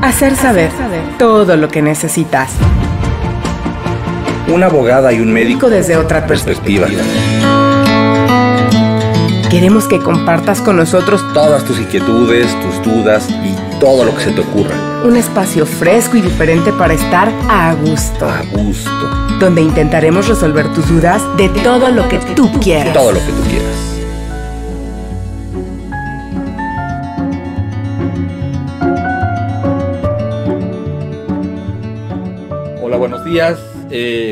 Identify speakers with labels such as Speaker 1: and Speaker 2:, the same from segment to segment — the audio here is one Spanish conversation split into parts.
Speaker 1: Hacer saber todo lo que necesitas.
Speaker 2: Una abogada y un médico
Speaker 1: Desde otra perspectiva.
Speaker 2: perspectiva.
Speaker 1: Queremos que compartas con nosotros
Speaker 2: Todas tus inquietudes, tus dudas y todo lo que se te ocurra.
Speaker 1: un espacio fresco y diferente para estar a gusto,
Speaker 2: A gusto.
Speaker 1: donde intentaremos resolver tus dudas de todo lo que tú quieras.
Speaker 2: Todo lo que tú quieras. Hola, buenos días,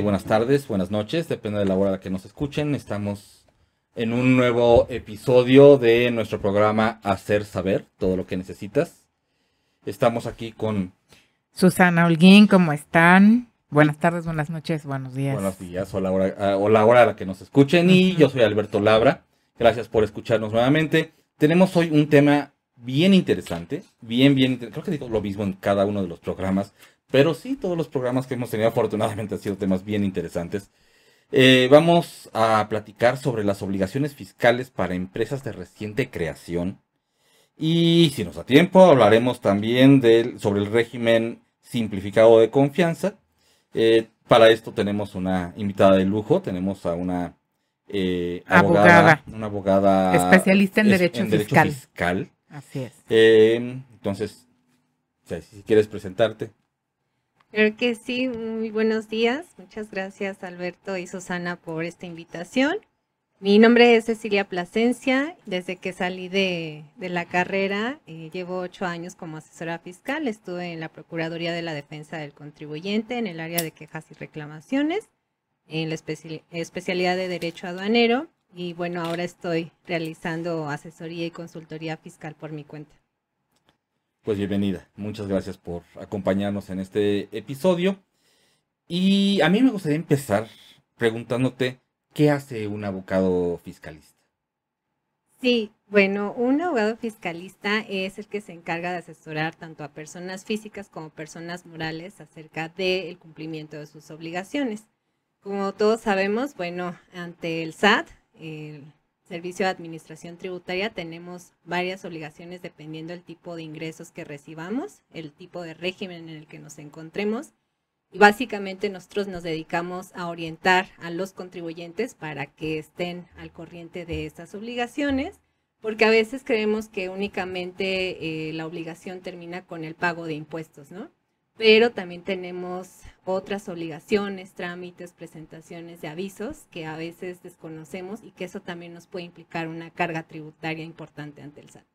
Speaker 2: buenas tardes, buenas noches, depende de la hora a la que nos escuchen. Estamos en un nuevo episodio de nuestro programa Hacer Saber, todo lo que necesitas. Estamos aquí con
Speaker 3: Susana Holguín, ¿cómo están? Buenas tardes, buenas noches, buenos días.
Speaker 2: buenos días o la hora a la que nos escuchen. Y yo soy Alberto Labra. Gracias por escucharnos nuevamente. Tenemos hoy un tema bien interesante, creo que digo lo mismo en cada uno de los programas, pero sí, todos los programas que hemos tenido afortunadamente han sido temas bien interesantes. Vamos a platicar sobre las obligaciones fiscales para empresas de reciente creación. Y si nos da tiempo, hablaremos también sobre el régimen simplificado de confianza. Para esto tenemos una invitada de lujo, tenemos a una
Speaker 3: Abogada.
Speaker 2: una abogada
Speaker 3: Especialista en derecho fiscal.
Speaker 2: fiscal.
Speaker 3: Así es.
Speaker 2: Entonces, si quieres presentarte.
Speaker 4: Claro que sí, muy buenos días. Muchas gracias Alberto y Susana por esta invitación. Mi nombre es Cecilia Plasencia. Desde que salí de la carrera, llevo 8 años como asesora fiscal. Estuve en la Procuraduría de la Defensa del Contribuyente en el área de quejas y reclamaciones, en la especialidad de Derecho Aduanero. Y bueno, ahora estoy realizando asesoría y consultoría fiscal por mi cuenta.
Speaker 2: Pues bienvenida. Muchas gracias por acompañarnos en este episodio. Y a mí me gustaría empezar preguntándote, ¿qué hace un abogado fiscalista?
Speaker 4: Sí, bueno, un abogado fiscalista es el que se encarga de asesorar tanto a personas físicas como personas morales acerca del cumplimiento de sus obligaciones. Como todos sabemos, bueno, ante el SAT, el Servicio de Administración Tributaria, tenemos varias obligaciones dependiendo del tipo de ingresos que recibamos, el tipo de régimen en el que nos encontremos. Y básicamente nosotros nos dedicamos a orientar a los contribuyentes para que estén al corriente de estas obligaciones, porque a veces creemos que únicamente la obligación termina con el pago de impuestos, ¿no? Pero también tenemos otras obligaciones, trámites, presentaciones de avisos que a veces desconocemos y que eso también nos puede implicar una carga tributaria importante ante el SAT.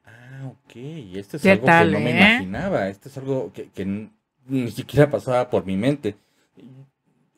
Speaker 2: Ah, ok. Esto es
Speaker 3: ¿Qué
Speaker 2: algo
Speaker 3: tal,
Speaker 2: que no me imaginaba. Esto es algo que ni siquiera pasaba por mi mente.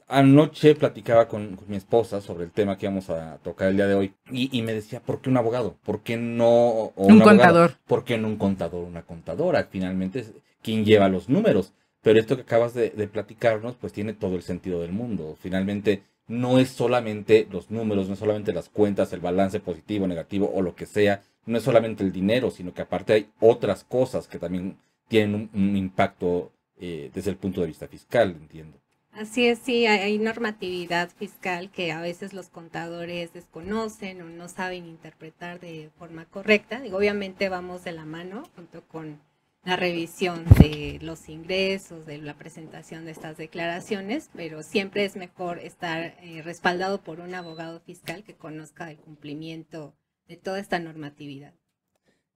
Speaker 2: Anoche platicaba con mi esposa sobre el tema que íbamos a tocar el día de hoy y me decía, ¿por qué un abogado? ¿Por qué no
Speaker 3: Un
Speaker 2: abogado?
Speaker 3: contador.
Speaker 2: ¿Por qué no un contador, una contadora? Finalmente es quien lleva los números. Pero esto que acabas de platicarnos, pues tiene todo el sentido del mundo. Finalmente no es solamente los números, no es solamente las cuentas, el balance positivo, negativo o lo que sea. No es solamente el dinero, sino que aparte hay otras cosas que también tienen un impacto desde el punto de vista fiscal, entiendo.
Speaker 4: Así es, sí, hay normatividad fiscal que a veces los contadores desconocen o no saben interpretar de forma correcta. Digo, obviamente vamos de la mano junto con la revisión de los ingresos, de la presentación de estas declaraciones, pero siempre es mejor estar respaldado por un abogado fiscal que conozca el cumplimiento de toda esta normatividad.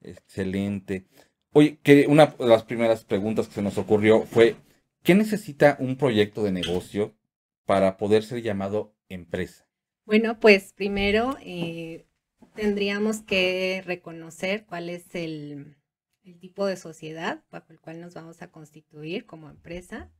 Speaker 2: Excelente. Oye, que una de las primeras preguntas que se nos ocurrió fue, ¿qué necesita un proyecto de negocio para poder ser llamado empresa?
Speaker 4: Bueno, pues primero tendríamos que reconocer cuál es el tipo de sociedad bajo el cual nos vamos a constituir como empresa.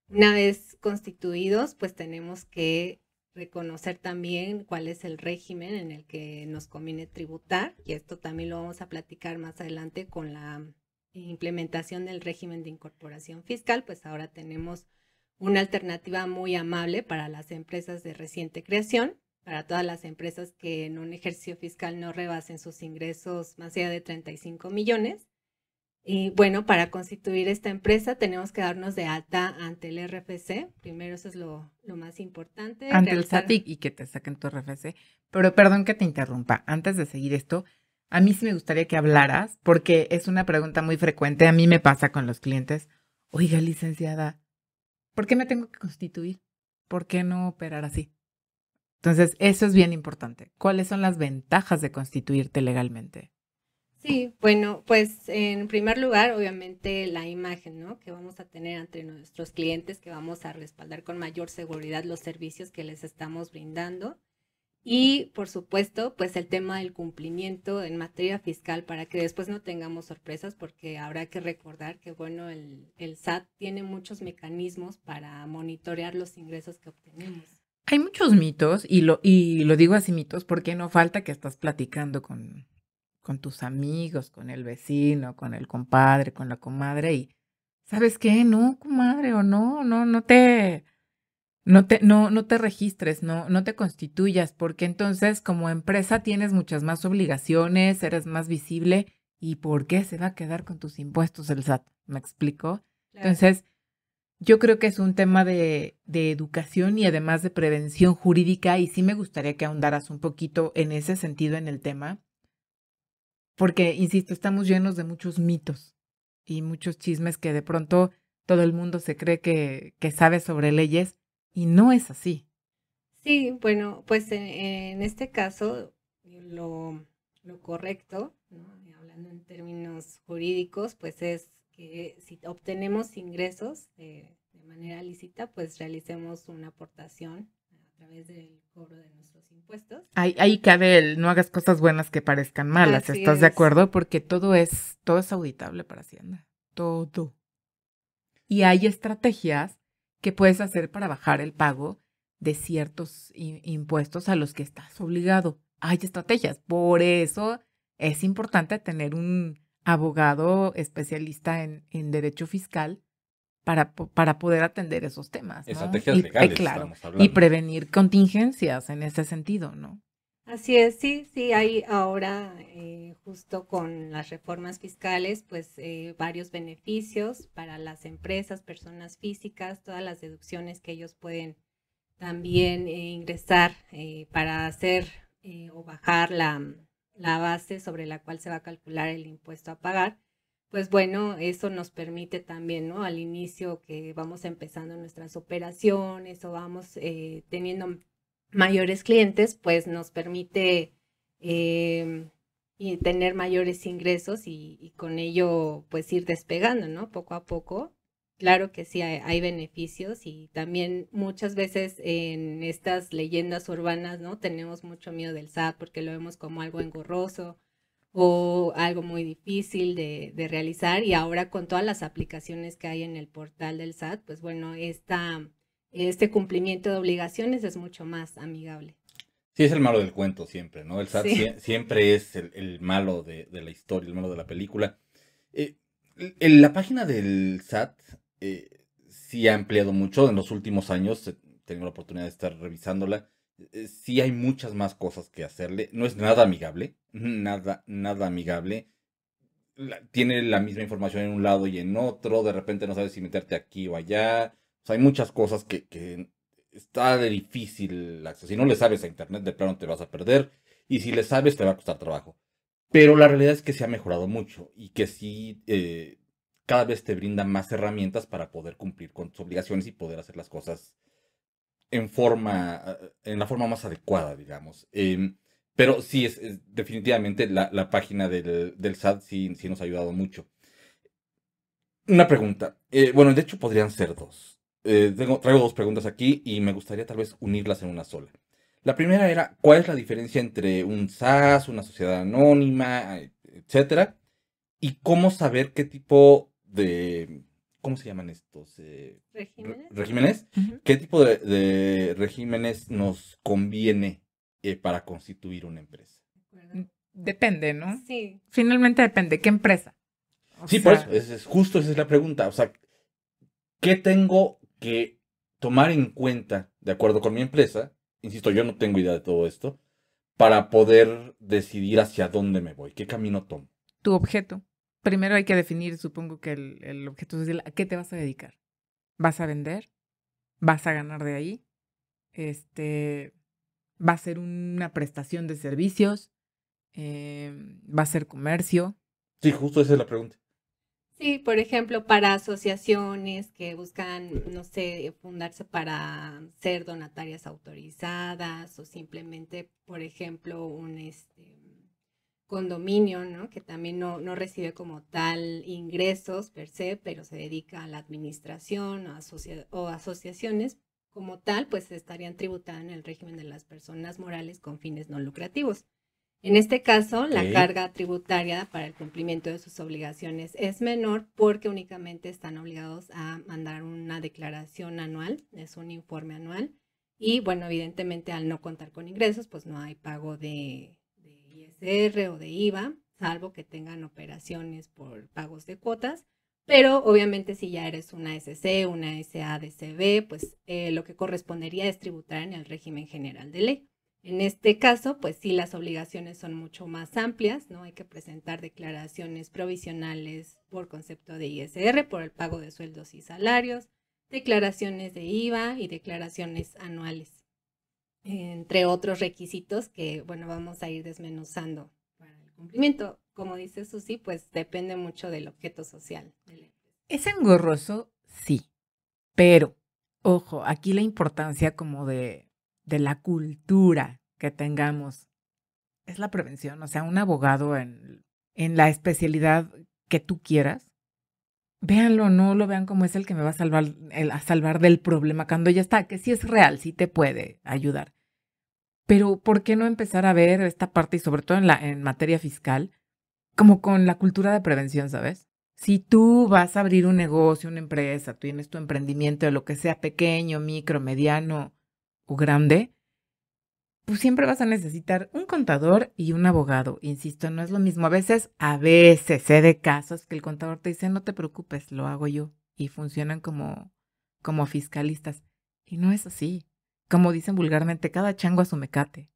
Speaker 4: Una vez constituidos, pues tenemos que reconocer también cuál es el régimen en el que nos conviene tributar, y esto también lo vamos a platicar más adelante con la implementación del régimen de incorporación fiscal. Pues ahora tenemos una alternativa muy amable para las empresas de reciente creación, para todas las empresas que en un ejercicio fiscal no rebasen sus ingresos más allá de 35 millones. Y bueno, para constituir esta empresa tenemos que darnos de alta ante el RFC. Primero, eso es lo más importante.
Speaker 3: Ante el SAT y que te saquen tu RFC. Pero perdón que te interrumpa. Antes de seguir esto, A mí sí me gustaría que hablaras, porque es una pregunta muy frecuente. A mí me pasa con los clientes. Oiga, licenciada, ¿por qué me tengo que constituir? ¿Por qué no operar así? Entonces, eso es bien importante. ¿Cuáles son las ventajas de constituirte legalmente?
Speaker 4: Sí, bueno, pues en primer lugar, obviamente la imagen, ¿no? Que vamos a tener ante nuestros clientes, que vamos a respaldar con mayor seguridad los servicios que les estamos brindando. Y por supuesto, pues el tema del cumplimiento en materia fiscal para que después no tengamos sorpresas, porque habrá que recordar que, bueno, el SAT tiene muchos mecanismos para monitorear los ingresos que obtenemos.
Speaker 3: Hay muchos mitos, y lo digo así mitos, porque no falta que estás platicando con tus amigos, con el vecino, con el compadre, con la comadre, y ¿sabes qué? No, comadre, o no te registres, no te constituyas, porque entonces como empresa tienes muchas más obligaciones, eres más visible, ¿y por qué se va a quedar con tus impuestos el SAT? ¿Me explico?
Speaker 4: Claro.
Speaker 3: Entonces, yo creo que es un tema de educación y además de prevención jurídica, y sí me gustaría que ahondaras un poquito en ese sentido en el tema, porque, insisto, estamos llenos de muchos mitos y muchos chismes que de pronto todo el mundo se cree que sabe sobre leyes y no es así.
Speaker 4: Sí, bueno, pues en este caso, lo correcto, ¿no? Hablando en términos jurídicos, pues es que si obtenemos ingresos de manera lícita, pues realicemos una aportación a través del cobro de nuestros impuestos.
Speaker 3: Ahí cabe el no hagas cosas buenas que parezcan malas,
Speaker 4: Así
Speaker 3: ¿estás de
Speaker 4: es.
Speaker 3: acuerdo? Porque todo es auditable para Hacienda, todo. Y hay estrategias que puedes hacer para bajar el pago de ciertos impuestos a los que estás obligado. Hay estrategias. Por eso es importante tener un abogado especialista en derecho fiscal para poder atender esos temas, ¿no?
Speaker 2: Estrategias
Speaker 3: Y,
Speaker 2: legales
Speaker 3: claro,
Speaker 2: estamos
Speaker 3: y
Speaker 2: hablando.
Speaker 3: prevenir contingencias en ese sentido, ¿no?
Speaker 4: Así es, sí, hay ahora justo con las reformas fiscales, pues varios beneficios para las empresas, personas físicas, todas las deducciones que ellos pueden también ingresar para hacer o bajar la base sobre la cual se va a calcular el impuesto a pagar. Pues bueno, eso nos permite también, ¿no? Al inicio que vamos empezando nuestras operaciones o vamos teniendo mayores clientes, pues nos permite y tener mayores ingresos y con ello pues ir despegando, ¿no? Poco a poco. Claro que sí hay beneficios y también muchas veces en estas leyendas urbanas, ¿no? Tenemos mucho miedo del SAT porque lo vemos como algo engorroso o algo muy difícil de realizar y ahora con todas las aplicaciones que hay en el portal del SAT, pues bueno, este cumplimiento de obligaciones es mucho más amigable.
Speaker 2: Sí, es el malo del cuento siempre, ¿no? El SAT
Speaker 4: Sí.
Speaker 2: siempre es el malo de la historia, el malo de la película. En la página del SAT sí ha ampliado mucho en los últimos años. Tengo la oportunidad de estar revisándola. Sí hay muchas más cosas que hacerle. No es nada amigable, nada amigable. Tiene la misma información en un lado y en otro. De repente no sabes si meterte aquí o allá. O sea, hay muchas cosas que está de difícil acceso. Si no le sabes a internet, de plano te vas a perder. Y si le sabes, te va a costar trabajo. Pero la realidad es que se ha mejorado mucho y que sí cada vez te brinda más herramientas para poder cumplir con tus obligaciones y poder hacer las cosas en la forma más adecuada, digamos. Pero sí, definitivamente la página del SAT sí nos ha ayudado mucho. Una pregunta. Bueno, de hecho podrían ser dos. Traigo dos preguntas aquí y me gustaría tal vez unirlas en una sola. La primera era, ¿cuál es la diferencia entre un SAS, una sociedad anónima, etcétera? Y cómo saber qué tipo de, ¿cómo se llaman estos?
Speaker 4: ¿Regímenes?
Speaker 2: Regímenes.
Speaker 3: Ujú.
Speaker 2: ¿Qué tipo de regímenes nos conviene para constituir una empresa?
Speaker 4: ¿De acuerdo?
Speaker 3: Depende, ¿no?
Speaker 4: Sí,
Speaker 3: Finalmente depende. ¿Qué empresa? O
Speaker 2: Sí, por eso,
Speaker 3: sea,
Speaker 2: justo esa es la pregunta. O sea, ¿qué tengo que tomar en cuenta de acuerdo con mi empresa? Insisto, yo no tengo idea de todo esto, para poder decidir hacia dónde me voy, qué camino tomo.
Speaker 3: tu objeto. Primero hay que definir, supongo que el objeto social, ¿a qué te vas a dedicar? ¿Vas a vender? ¿Vas a ganar de ahí? ¿Va a ser una prestación de servicios? Va a ser comercio.
Speaker 2: Sí, justo esa es la pregunta.
Speaker 4: Sí, por ejemplo, para asociaciones que buscan, no sé, fundarse para ser donatarias autorizadas o simplemente, por ejemplo, un condominio, ¿no? Que también no recibe como tal ingresos per se, pero se dedica a la administración o asociaciones como tal, pues estarían tributadas en el régimen de las personas morales con fines no lucrativos. En este caso, la carga tributaria para el cumplimiento de sus obligaciones es menor porque únicamente están obligados a mandar una declaración anual, es un informe anual, y bueno, evidentemente al no contar con ingresos, pues no hay pago de ISR o de IVA, salvo que tengan operaciones por pagos de cuotas, pero obviamente si ya eres una SC, una SADCB, pues lo que correspondería es tributar en el régimen general de ley. En este caso, pues sí, las obligaciones son mucho más amplias, ¿no? Hay que presentar declaraciones provisionales por concepto de ISR, por el pago de sueldos y salarios, declaraciones de IVA y declaraciones anuales, entre otros requisitos que, bueno, vamos a ir desmenuzando para el cumplimiento. Como dice Susi, pues depende mucho del objeto social de la empresa.
Speaker 3: Es engorroso, sí, pero, ojo, aquí la importancia como de la cultura que tengamos es la prevención. O sea, un abogado en la especialidad que tú quieras, véanlo, no lo vean como es el que me va a salvar del problema cuando ya está, que sí es real, sí te puede ayudar. Pero, ¿por qué no empezar a ver esta parte y sobre todo en materia fiscal, como con la cultura de prevención, ¿sabes? Si tú vas a abrir un negocio, una empresa, tú tienes tu emprendimiento de lo que sea pequeño, micro, mediano o grande, pues siempre vas a necesitar un contador y un abogado. Insisto, no es lo mismo. A veces sé de casos que el contador te dice, no te preocupes, lo hago yo. Y funcionan como fiscalistas. Y no es así. Como dicen vulgarmente, cada chango a su mecate.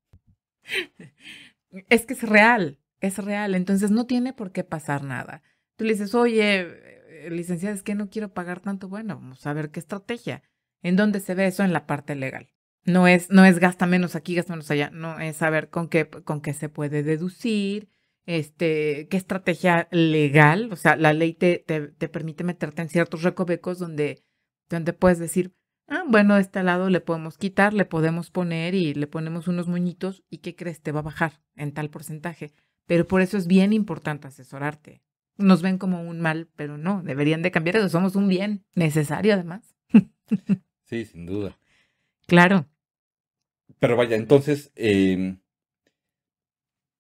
Speaker 3: Es que es real. Entonces no tiene por qué pasar nada. Tú le dices, oye, licenciada, es que no quiero pagar tanto. Bueno, vamos a ver qué estrategia. ¿En dónde se ve eso? En la parte legal. No es gasta menos aquí, gasta menos allá. No, es saber con qué se puede deducir, qué estrategia legal. O sea, la ley te permite meterte en ciertos recovecos donde puedes decir, bueno, de este lado le podemos quitar, le podemos poner y le ponemos unos moñitos y ¿qué crees? Te va a bajar en tal porcentaje. Pero por eso es bien importante asesorarte. Nos ven como un mal, pero no, deberían de cambiar eso. Somos un bien necesario además.
Speaker 2: Sí, sin duda.
Speaker 3: Claro.
Speaker 2: Pero vaya, entonces,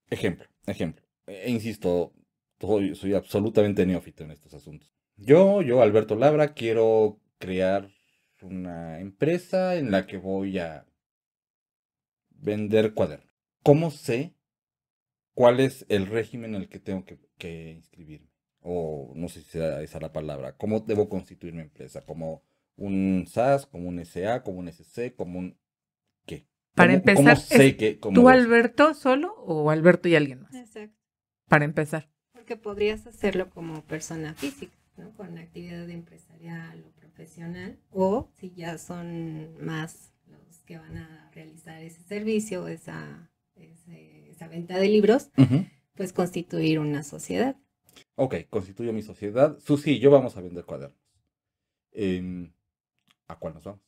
Speaker 2: ejemplo. Insisto, soy absolutamente neófito en estos asuntos. Yo, Alberto Labra, quiero crear una empresa en la que voy a vender cuadernos. ¿Cómo sé cuál es el régimen en el que tengo que inscribirme? O no sé si esa es la palabra. ¿Cómo debo constituir mi empresa? ¿Como un SAS, como un SA, como un SC, como un qué?
Speaker 3: Para empezar,
Speaker 2: ¿cómo sé que
Speaker 3: ¿tú Alberto solo o Alberto y alguien más?
Speaker 4: Exacto.
Speaker 3: Para empezar.
Speaker 4: Porque podrías hacerlo como persona física, ¿no? Con actividad empresarial o profesional, o si ya son más los que van a realizar ese servicio, esa venta de libros, pues constituir una sociedad.
Speaker 2: Ok, constituyo mi sociedad. Susi y yo vamos a vender cuadernos. ¿A cuál nos vamos?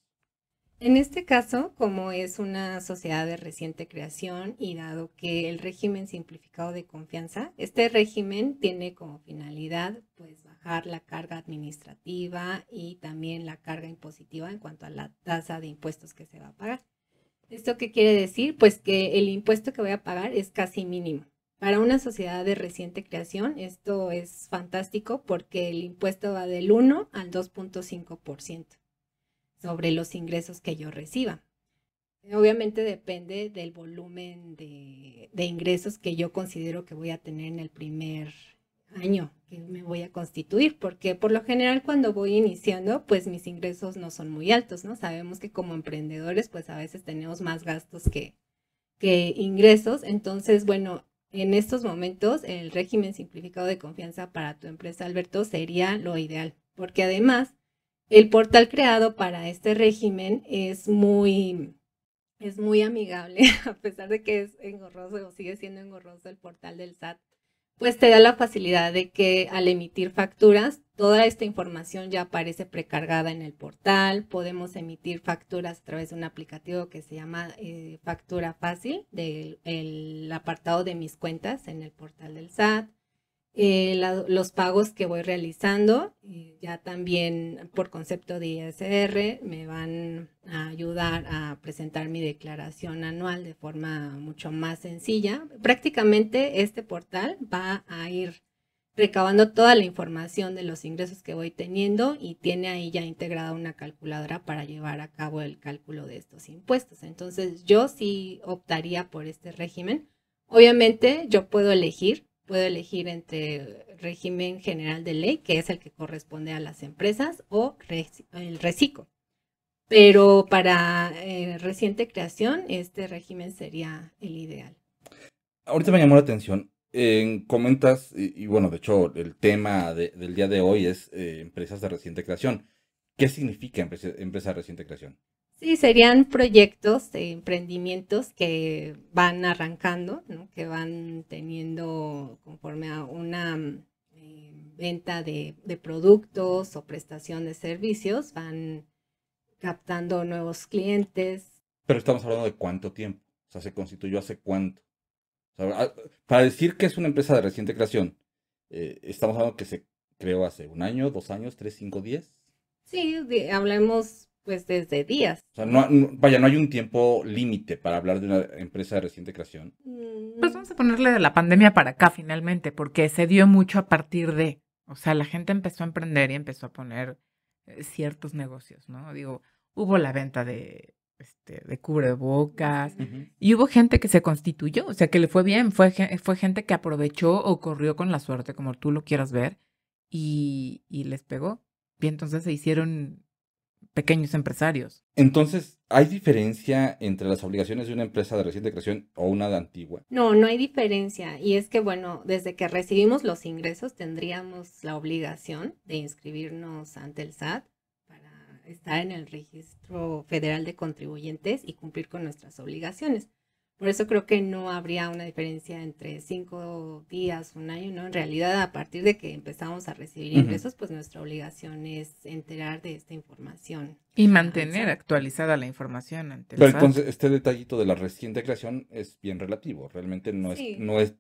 Speaker 4: En este caso, como es una sociedad de reciente creación y dado que el régimen simplificado de confianza, este régimen tiene como finalidad pues bajar la carga administrativa y también la carga impositiva en cuanto a la tasa de impuestos que se va a pagar. ¿Esto qué quiere decir? Pues que el impuesto que voy a pagar es casi mínimo. Para una sociedad de reciente creación, esto es fantástico porque el impuesto va del 1 al 2.5%. sobre los ingresos que yo reciba. Obviamente depende del volumen de ingresos que yo considero que voy a tener en el primer año que me voy a constituir, porque por lo general cuando voy iniciando, pues mis ingresos no son muy altos, ¿no? Sabemos que como emprendedores, pues a veces tenemos más gastos que ingresos. Entonces, bueno, en estos momentos el régimen simplificado de confianza para tu empresa, Alberto, sería lo ideal, porque además el portal creado para este régimen es muy Es muy amigable, a pesar de que es engorroso o sigue siendo engorroso el portal del SAT, pues te da la facilidad de que al emitir facturas, toda esta información ya aparece precargada en el portal. Podemos emitir facturas a través de un aplicativo que se llama Factura Fácil, del apartado de mis cuentas en el portal del SAT. Los pagos que voy realizando, ya también por concepto de ISR, me van a ayudar a presentar mi declaración anual de forma mucho más sencilla. Prácticamente este portal va a ir recabando toda la información de los ingresos que voy teniendo y tiene ahí ya integrada una calculadora para llevar a cabo el cálculo de estos impuestos. Entonces yo sí optaría por este régimen. Obviamente yo puedo elegir entre régimen general de ley, que es el que corresponde a las empresas, o el reciclo. Pero para reciente creación, este régimen sería el ideal.
Speaker 2: Ahorita me llamó la atención, comentas, y bueno, de hecho, el tema del día de hoy es empresas de reciente creación. ¿Qué significa empresa de reciente creación?
Speaker 4: Sí, serían proyectos, emprendimientos que van arrancando, ¿no? Que van teniendo conforme a una venta de productos o prestación de servicios, van captando nuevos clientes.
Speaker 2: Pero estamos hablando de cuánto tiempo, o sea, se constituyó hace cuánto. O sea, para decir que es una empresa de reciente creación, estamos hablando que se creó hace 1 año, 2 años, 3, 5, 10.
Speaker 4: Sí, hablemos pues desde días.
Speaker 2: O sea, no hay un tiempo límite para hablar de una empresa de reciente creación.
Speaker 3: Pues vamos a ponerle de la pandemia para acá finalmente, porque se dio mucho a partir de, o sea, la gente empezó a emprender y empezó a poner ciertos negocios, ¿no? Digo, hubo la venta de cubrebocas y hubo gente que se constituyó, o sea, que le fue bien, fue gente que aprovechó o corrió con la suerte, como tú lo quieras ver, y les pegó. Y entonces se hicieron pequeños empresarios.
Speaker 2: Entonces, ¿hay diferencia entre las obligaciones de una empresa de reciente creación o una de antigua?
Speaker 4: No hay diferencia. Y es que, bueno, desde que recibimos los ingresos tendríamos la obligación de inscribirnos ante el SAT para estar en el Registro Federal de Contribuyentes y cumplir con nuestras obligaciones. Por eso creo que no habría una diferencia entre 5 días, 1 año, ¿no? En realidad, a partir de que empezamos a recibir ingresos, pues nuestra obligación es enterar de esta información.
Speaker 3: Y mantener actualizada la información ante el
Speaker 2: Pero
Speaker 3: SAT.
Speaker 2: entonces, este detallito de la reciente creación es bien relativo. Realmente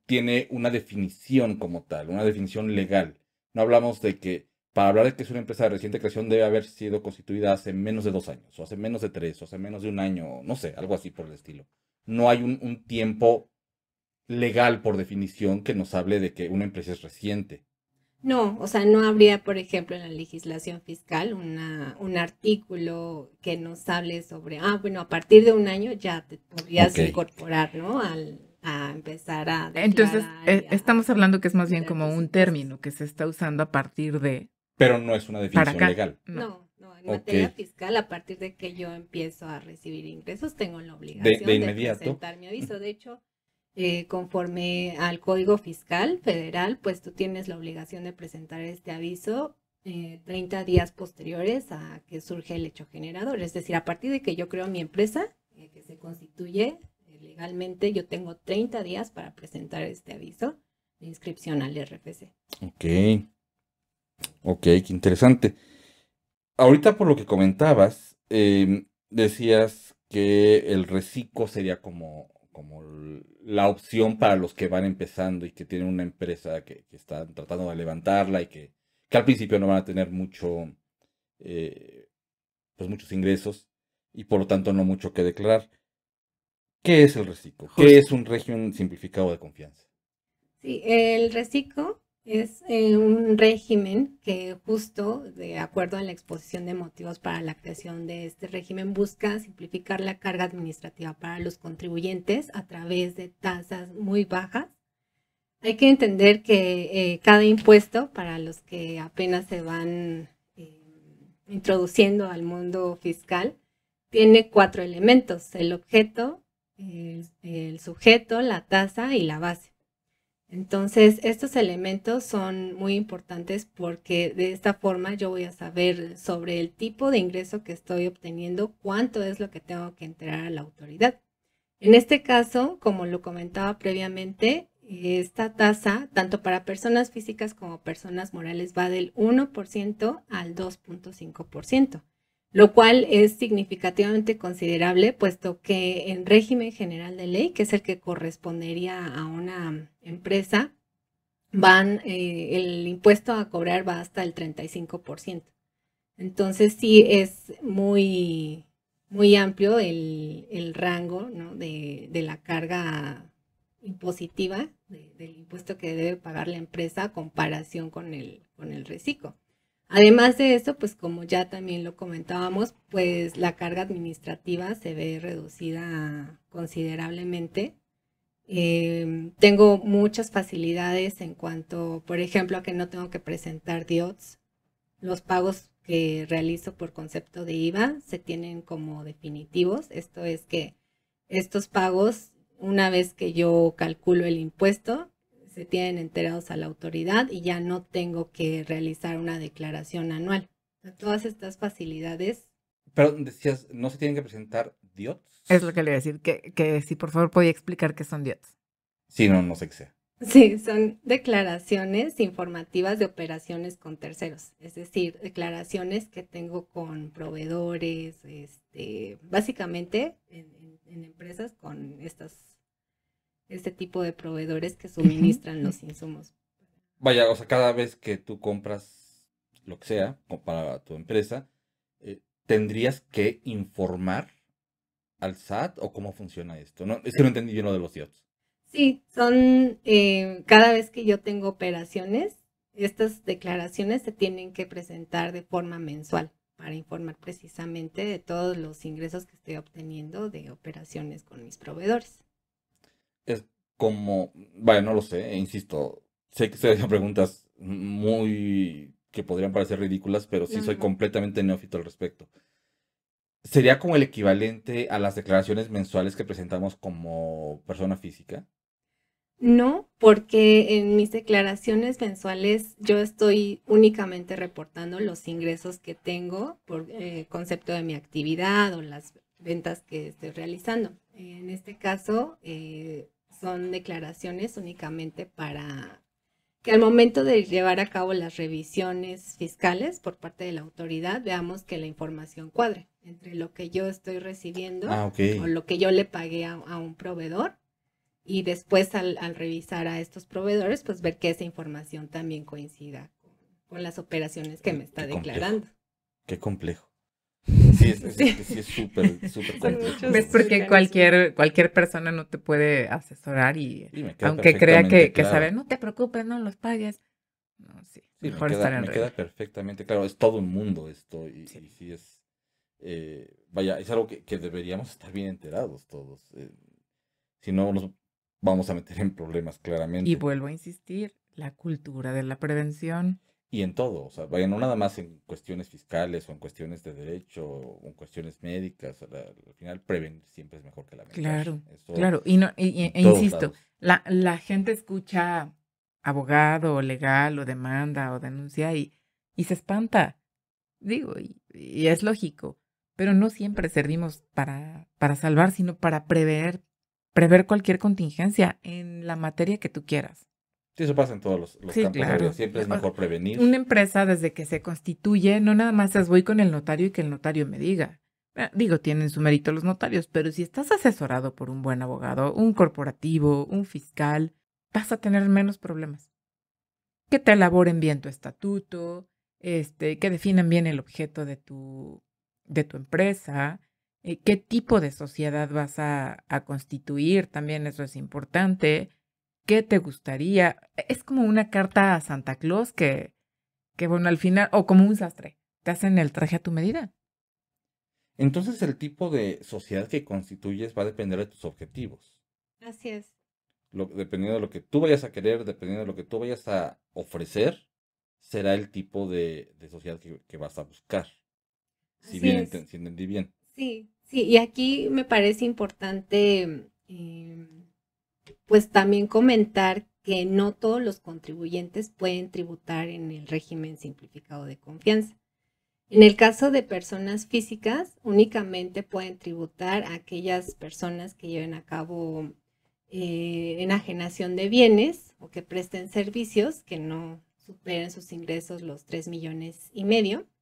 Speaker 2: tiene una definición como tal, una definición legal. No hablamos de que, para hablar de que es una empresa de reciente creación, debe haber sido constituida hace menos de 2 años, o hace menos de 3, o hace menos de 1 año, no sé, algo así por el estilo. No hay un tiempo legal por definición que nos hable de que una empresa es reciente.
Speaker 4: No, o sea, no habría, por ejemplo, en la legislación fiscal un artículo que nos hable sobre, bueno, a partir de 1 año ya te podrías incorporar, ¿no? A empezar a declarar.
Speaker 3: Entonces, estamos hablando que es más bien como un término que se está usando a partir de...
Speaker 2: Pero no es una definición legal.
Speaker 4: No. En materia fiscal, a partir de que yo empiezo a recibir ingresos, tengo la obligación de presentar mi aviso. De hecho, conforme al Código Fiscal Federal, pues tú tienes la obligación de presentar este aviso 30 días posteriores a que surge el hecho generador. Es decir, a partir de que yo creo mi empresa, que se constituye legalmente, yo tengo 30 días para presentar este aviso de inscripción al RFC.
Speaker 2: Ok, qué interesante. Ahorita por lo que comentabas, decías que el reciclo sería como la opción para los que van empezando y que tienen una empresa que están tratando de levantarla y que al principio no van a tener muchos ingresos y por lo tanto no mucho que declarar. ¿Qué es el reciclo? ¿Qué es un régimen simplificado de confianza?
Speaker 4: Sí, el reciclo es un régimen que justo de acuerdo a la exposición de motivos para la creación de este régimen busca simplificar la carga administrativa para los contribuyentes a través de tasas muy bajas. Hay que entender que cada impuesto, para los que apenas se van introduciendo al mundo fiscal, tiene 4 elementos: el objeto, el sujeto, la tasa y la base. Entonces, estos elementos son muy importantes porque de esta forma yo voy a saber sobre el tipo de ingreso que estoy obteniendo, cuánto es lo que tengo que enterar a la autoridad. En este caso, como lo comentaba previamente, esta tasa, tanto para personas físicas como personas morales, va del 1% al 2.5%, lo cual es significativamente considerable, puesto que en régimen general de ley, que es el que correspondería a una empresa, el impuesto a cobrar va hasta el 35%. Entonces sí es muy, muy amplio el rango, ¿no? de la carga impositiva, del impuesto que debe pagar la empresa a comparación con el reciclo. Además de eso, pues como ya también lo comentábamos, pues la carga administrativa se ve reducida considerablemente. Tengo muchas facilidades en cuanto, por ejemplo, a que no tengo que presentar DIOTS. Los pagos que realizo por concepto de IVA se tienen como definitivos. Esto es que estos pagos, una vez que yo calculo el impuesto, se tienen enterados a la autoridad y ya no tengo que realizar una declaración anual. Todas estas facilidades.
Speaker 2: Pero decías, ¿no se tienen que presentar DIOTS?
Speaker 3: Es lo que le iba a decir, que si por favor podía explicar qué son DIOTS.
Speaker 2: Sí, no sé qué sea.
Speaker 4: Sí, son declaraciones informativas de operaciones con terceros, es decir, declaraciones que tengo con proveedores, básicamente en empresas con este tipo de proveedores que suministran los insumos.
Speaker 2: Vaya, o sea, cada vez que tú compras lo que sea para tu empresa, ¿tendrías que informar al SAT o cómo funciona esto? No, es que no entendí bien lo de los DIOTS.
Speaker 4: Sí, son cada vez que yo tengo operaciones, estas declaraciones se tienen que presentar de forma mensual para informar precisamente de todos los ingresos que estoy obteniendo de operaciones con mis proveedores.
Speaker 2: Es como, vaya, no lo sé, insisto, sé que estoy haciendo preguntas muy que podrían parecer ridículas, pero sí soy completamente neófito al respecto. ¿Sería como el equivalente a las declaraciones mensuales que presentamos como persona física?
Speaker 4: No, porque en mis declaraciones mensuales yo estoy únicamente reportando los ingresos que tengo por concepto de mi actividad o las ventas que estoy realizando. En este caso, son declaraciones únicamente para que al momento de llevar a cabo las revisiones fiscales por parte de la autoridad, veamos que la información cuadre entre lo que yo estoy recibiendo o lo que yo le pagué a un proveedor. Y después al revisar a estos proveedores, pues ver que esa información también coincida con las operaciones que me está declarando.
Speaker 2: Qué complejo. Sí, es súper complejo.
Speaker 3: ¿Ves? Porque cualquier persona no te puede asesorar y aunque crea que sabe, no te preocupes, no los pagues. No, sí, mejor estar en
Speaker 2: me queda perfectamente claro. Es todo un mundo esto y sí es, vaya, es algo que deberíamos estar bien enterados todos. Si no, nos vamos a meter en problemas claramente.
Speaker 3: Y vuelvo a insistir, la cultura de la prevención.
Speaker 2: Y en todo, o sea, vaya, no nada más en cuestiones fiscales o en cuestiones de derecho o en cuestiones médicas, al final prevenir siempre es mejor que lamentar.
Speaker 3: Claro, e insisto, la gente escucha abogado o legal o demanda o denuncia y se espanta, digo, y es lógico, pero no siempre servimos para salvar, sino para prever cualquier contingencia en la materia que tú quieras.
Speaker 2: Sí, eso pasa en todos los campos de la vida. Siempre es mejor prevenir.
Speaker 3: Una empresa, desde que se constituye, no nada más es voy con el notario y que el notario me diga. Digo, tienen su mérito los notarios, pero si estás asesorado por un buen abogado, un corporativo, un fiscal, vas a tener menos problemas. Que te elaboren bien tu estatuto, que definan bien el objeto de tu empresa, qué tipo de sociedad vas a constituir, también eso es importante. ¿Qué te gustaría? Es como una carta a Santa Claus que bueno, al final, o como un sastre, te hacen el traje a tu medida.
Speaker 2: Entonces el tipo de sociedad que constituyes va a depender de tus objetivos.
Speaker 4: Así es.
Speaker 2: Dependiendo de lo que tú vayas a querer, dependiendo de lo que tú vayas a ofrecer, será el tipo de sociedad que vas a buscar. Si entendí bien.
Speaker 4: Sí, y aquí me parece importante pues también comentar que no todos los contribuyentes pueden tributar en el régimen simplificado de confianza. En el caso de personas físicas, únicamente pueden tributar aquellas personas que lleven a cabo enajenación de bienes o que presten servicios que no superen sus ingresos los 3,5 millones.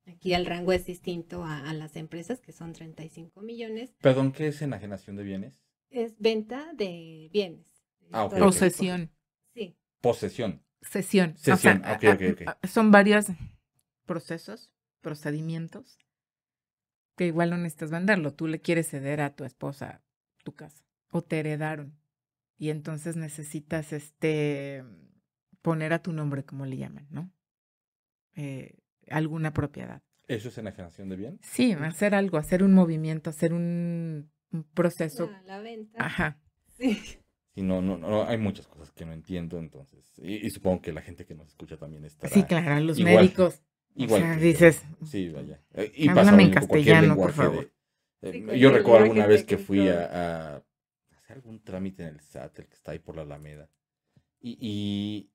Speaker 4: Aquí el rango es distinto a las empresas, que son 35 millones.
Speaker 2: Perdón, ¿qué es enajenación de bienes?
Speaker 4: Es venta de bienes.
Speaker 2: Ah, ok.
Speaker 3: Posesión.
Speaker 4: Sí.
Speaker 2: Posesión.
Speaker 3: Sesión.
Speaker 2: Sesión,
Speaker 3: O sea,
Speaker 2: ok.
Speaker 3: Son varios procesos, procedimientos, que igual no necesitas venderlo. Tú le quieres ceder a tu esposa tu casa o te heredaron. Y entonces necesitas poner a tu nombre, como le llaman, ¿no? Alguna propiedad.
Speaker 2: ¿Eso es enajenación de bien?
Speaker 3: Sí, hacer algo, hacer un movimiento, hacer un proceso.
Speaker 4: La venta.
Speaker 3: Ajá.
Speaker 4: Sí.
Speaker 2: Sí, no, hay muchas cosas que no entiendo, entonces, y supongo que la gente que nos escucha también estará
Speaker 3: Sí, claro, los
Speaker 2: igual,
Speaker 3: médicos.
Speaker 2: igual
Speaker 3: o sea,
Speaker 2: que yo.
Speaker 3: dices,
Speaker 2: Sí, vaya. Y pasa
Speaker 3: háblame
Speaker 2: lo
Speaker 3: en
Speaker 2: mismo con cualquier
Speaker 3: castellano, por
Speaker 2: lenguaje
Speaker 3: favor.
Speaker 2: de...
Speaker 4: Sí,
Speaker 2: yo
Speaker 4: cualquier
Speaker 2: recuerdo alguna
Speaker 4: lenguaje
Speaker 2: vez que fui
Speaker 4: técnico.
Speaker 2: a hacer algún trámite en el SAT, el que está ahí por la Alameda, y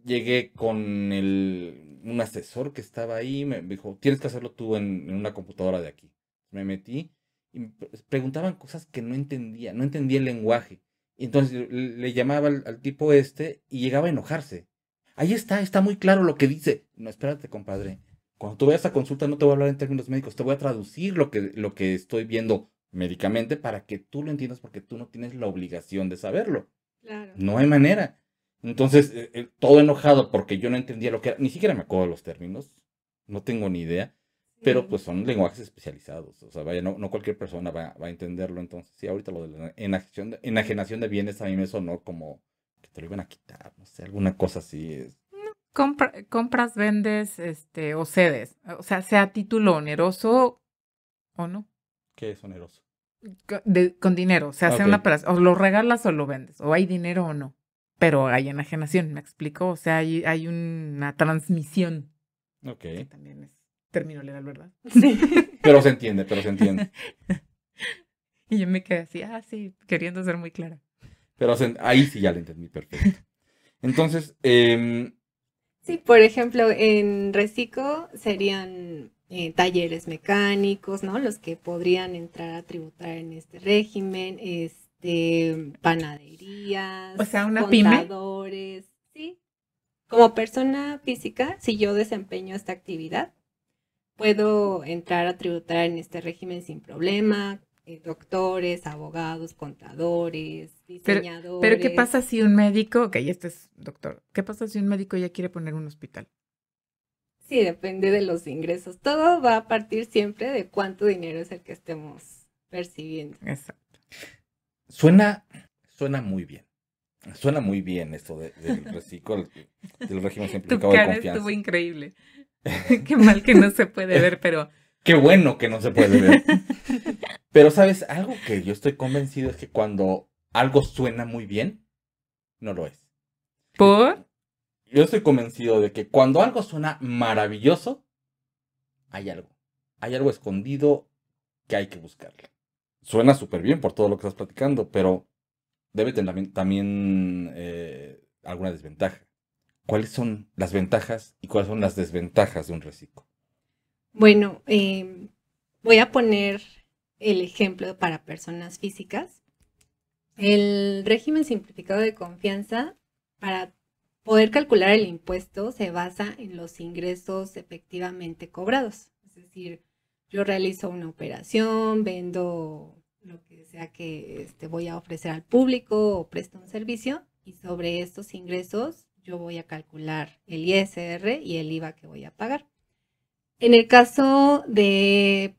Speaker 2: llegué con un asesor que estaba ahí, me dijo, tienes que hacerlo tú en una computadora de aquí. Me metí y me preguntaban cosas que no entendía el lenguaje. Y entonces le llamaba al tipo y llegaba a enojarse. Ahí está muy claro lo que dice. No, espérate, compadre. Cuando tú vayas a consulta no te voy a hablar en términos médicos, te voy a traducir lo que estoy viendo médicamente para que tú lo entiendas porque tú no tienes la obligación de saberlo.
Speaker 4: Claro.
Speaker 2: No hay manera. Entonces, todo enojado porque yo no entendía lo que era, ni siquiera me acuerdo de los términos, no tengo ni idea, pero pues son lenguajes especializados, o sea, vaya, no cualquier persona va a entenderlo, entonces, sí, ahorita lo de la enajenación de bienes a mí me sonó como que te lo iban a quitar, no sé, alguna cosa así.
Speaker 3: Compras, vendes, o cedes. O sea título oneroso o no.
Speaker 2: ¿Qué es oneroso?
Speaker 3: Con dinero. O sea, sea
Speaker 2: Ok.
Speaker 3: una operación. O lo regalas o lo vendes. O hay dinero o no. Pero hay enajenación, ¿me explico? O sea, hay una transmisión.
Speaker 2: Ok.
Speaker 3: Que también es término legal, ¿verdad?
Speaker 4: Sí.
Speaker 2: Pero se entiende.
Speaker 3: Y yo me quedé así, sí, queriendo ser muy clara.
Speaker 2: Pero ahí sí ya lo entendí perfecto. Entonces,
Speaker 4: Sí, por ejemplo, en Recico serían talleres mecánicos, ¿no? Los que podrían entrar a tributar en este régimen, panaderías,
Speaker 3: O sea, una pyme.
Speaker 4: contadores, sí. Como persona física, si yo desempeño esta actividad, puedo entrar a tributar en este régimen sin problema. Doctores, abogados, contadores, diseñadores.
Speaker 3: Pero ¿qué pasa si un médico, ok, este es doctor, ¿qué pasa si un médico ya quiere poner un hospital?
Speaker 4: Sí, depende de los ingresos. Todo va a partir siempre de cuánto dinero es el que estemos percibiendo.
Speaker 3: Exacto.
Speaker 2: Suena muy bien. Suena muy bien esto del reciclo, del régimen
Speaker 3: Tu
Speaker 2: simplificado de
Speaker 3: cara
Speaker 2: confianza.
Speaker 3: estuvo increíble. Qué mal que no se puede ver, pero...
Speaker 2: Qué bueno que no se puede ver. Pero, ¿sabes? Algo que yo estoy convencido es que cuando algo suena muy bien, no lo es.
Speaker 3: ¿Por?
Speaker 2: Yo estoy convencido de que cuando algo suena maravilloso, hay algo. Hay algo escondido que hay que buscarle. Suena súper bien por todo lo que estás platicando, pero debe tener también alguna desventaja. ¿Cuáles son las ventajas y cuáles son las desventajas de un reciclo?
Speaker 4: Bueno, voy a poner el ejemplo para personas físicas. El régimen simplificado de confianza, para poder calcular el impuesto, se basa en los ingresos efectivamente cobrados. Es decir, yo realizo una operación, vendo lo que sea que voy a ofrecer al público o presto un servicio, y sobre estos ingresos yo voy a calcular el ISR y el IVA que voy a pagar. En el caso de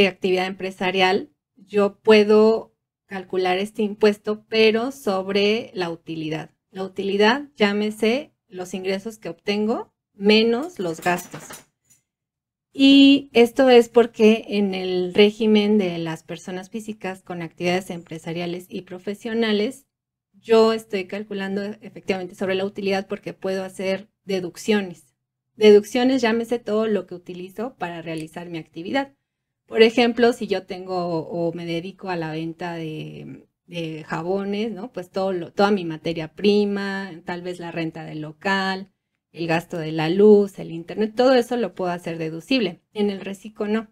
Speaker 4: actividad empresarial, yo puedo calcular este impuesto, pero sobre la utilidad. La utilidad, llámese los ingresos que obtengo menos los gastos. Y esto es porque en el régimen de las personas físicas con actividades empresariales y profesionales, yo estoy calculando efectivamente sobre la utilidad porque puedo hacer deducciones. Deducciones, llámese todo lo que utilizo para realizar mi actividad. Por ejemplo, si yo tengo o me dedico a la venta de de jabones, ¿no? Pues toda mi materia prima, tal vez la renta del local, el gasto de la luz, el internet, todo eso lo puedo hacer deducible. En el reciclo no.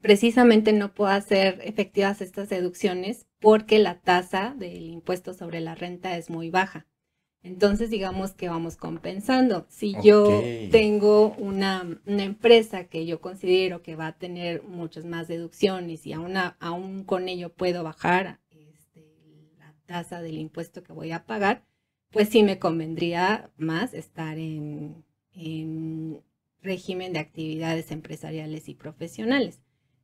Speaker 4: Precisamente no puedo hacer efectivas estas deducciones porque la tasa del impuesto sobre la renta es muy baja. Entonces, digamos que vamos compensando. Si yo tengo una empresa que yo considero que va a tener muchas más deducciones y aún con ello puedo bajar la tasa del impuesto que voy a pagar, pues sí me convendría más estar en régimen de actividades empresariales y profesionales.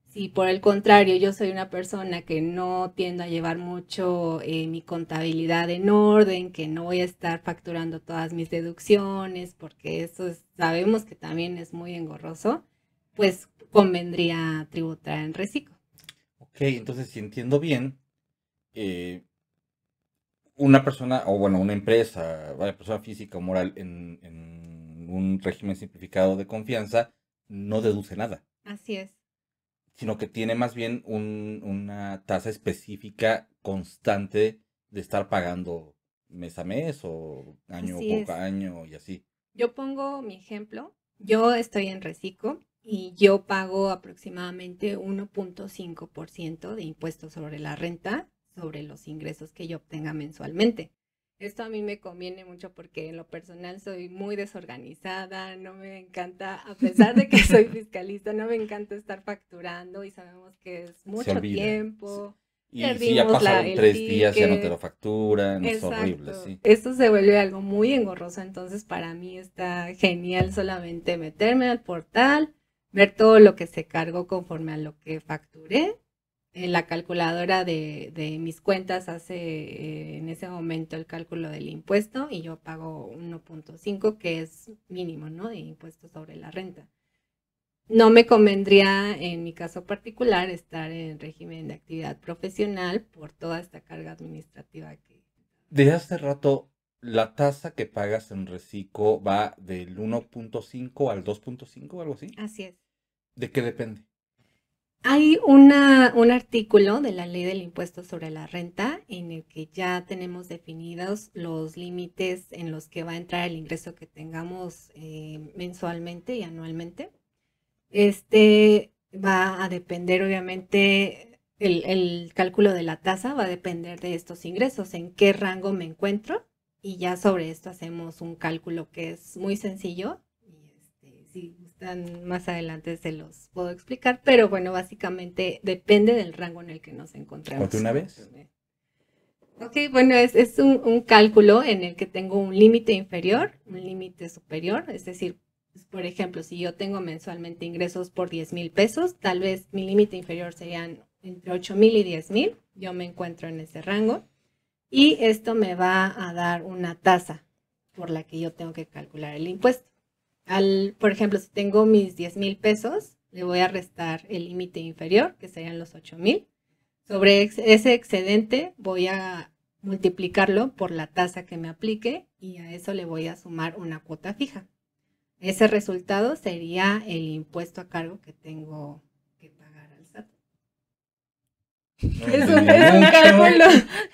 Speaker 4: Si por el contrario yo soy una persona que no tiendo a llevar mucho mi contabilidad en orden, que no voy a estar facturando todas mis deducciones, porque eso sabemos que también es muy engorroso, pues convendría tributar en reciclo.
Speaker 2: Ok, entonces si entiendo bien, una persona, o bueno, una empresa, una persona física o moral en un régimen simplificado de confianza, no deduce nada.
Speaker 4: Así es.
Speaker 2: Sino que tiene más bien una tasa específica constante de estar pagando mes a mes o año por año y así.
Speaker 4: Yo pongo mi ejemplo. Yo estoy en reciclo y yo pago aproximadamente 1.5% de impuestos sobre la renta sobre los ingresos que yo obtenga mensualmente. Esto a mí me conviene mucho porque en lo personal soy muy desorganizada, no me encanta, a pesar de que soy fiscalista, no me encanta estar facturando y sabemos que es mucho tiempo.
Speaker 2: Y si ya pasaron 3 días, ya no te lo facturan, es horrible, sí.
Speaker 4: Esto se vuelve algo muy engorroso, entonces para mí está genial solamente meterme al portal, ver todo lo que se cargó conforme a lo que facturé. La calculadora de mis cuentas hace en ese momento el cálculo del impuesto y yo pago 1.5, que es mínimo, ¿no? De impuestos sobre la renta. No me convendría, en mi caso particular, estar en régimen de actividad profesional por toda esta carga administrativa que...
Speaker 2: Desde hace rato, la tasa que pagas en reciclo va del 1.5 al 2.5, algo así.
Speaker 4: Así es.
Speaker 2: ¿De qué depende?
Speaker 4: Hay un artículo de la Ley del Impuesto sobre la Renta en el que ya tenemos definidos los límites en los que va a entrar el ingreso que tengamos mensualmente y anualmente. Va a depender, obviamente, el cálculo de la tasa va a depender de estos ingresos, en qué rango me encuentro, y ya sobre esto hacemos un cálculo que es muy sencillo. Si gustan más adelante se los puedo explicar, pero bueno, básicamente depende del rango en el que nos encontramos.
Speaker 2: ¿Cuánto una vez?
Speaker 4: Ok, bueno, es un cálculo en el que tengo un límite inferior, un límite superior, es decir, por ejemplo, si yo tengo mensualmente ingresos por 10,000 pesos, tal vez mi límite inferior serían entre 8,000 y 10,000, yo me encuentro en ese rango, y esto me va a dar una tasa por la que yo tengo que calcular el impuesto. Por ejemplo, si tengo mis 10,000 pesos, le voy a restar el límite inferior, que serían los 8,000. Sobre ese excedente voy a multiplicarlo por la tasa que me aplique y a eso le voy a sumar una cuota fija. Ese resultado sería el impuesto a cargo que tengo que pagar al SAT.
Speaker 2: No, es un cálculo.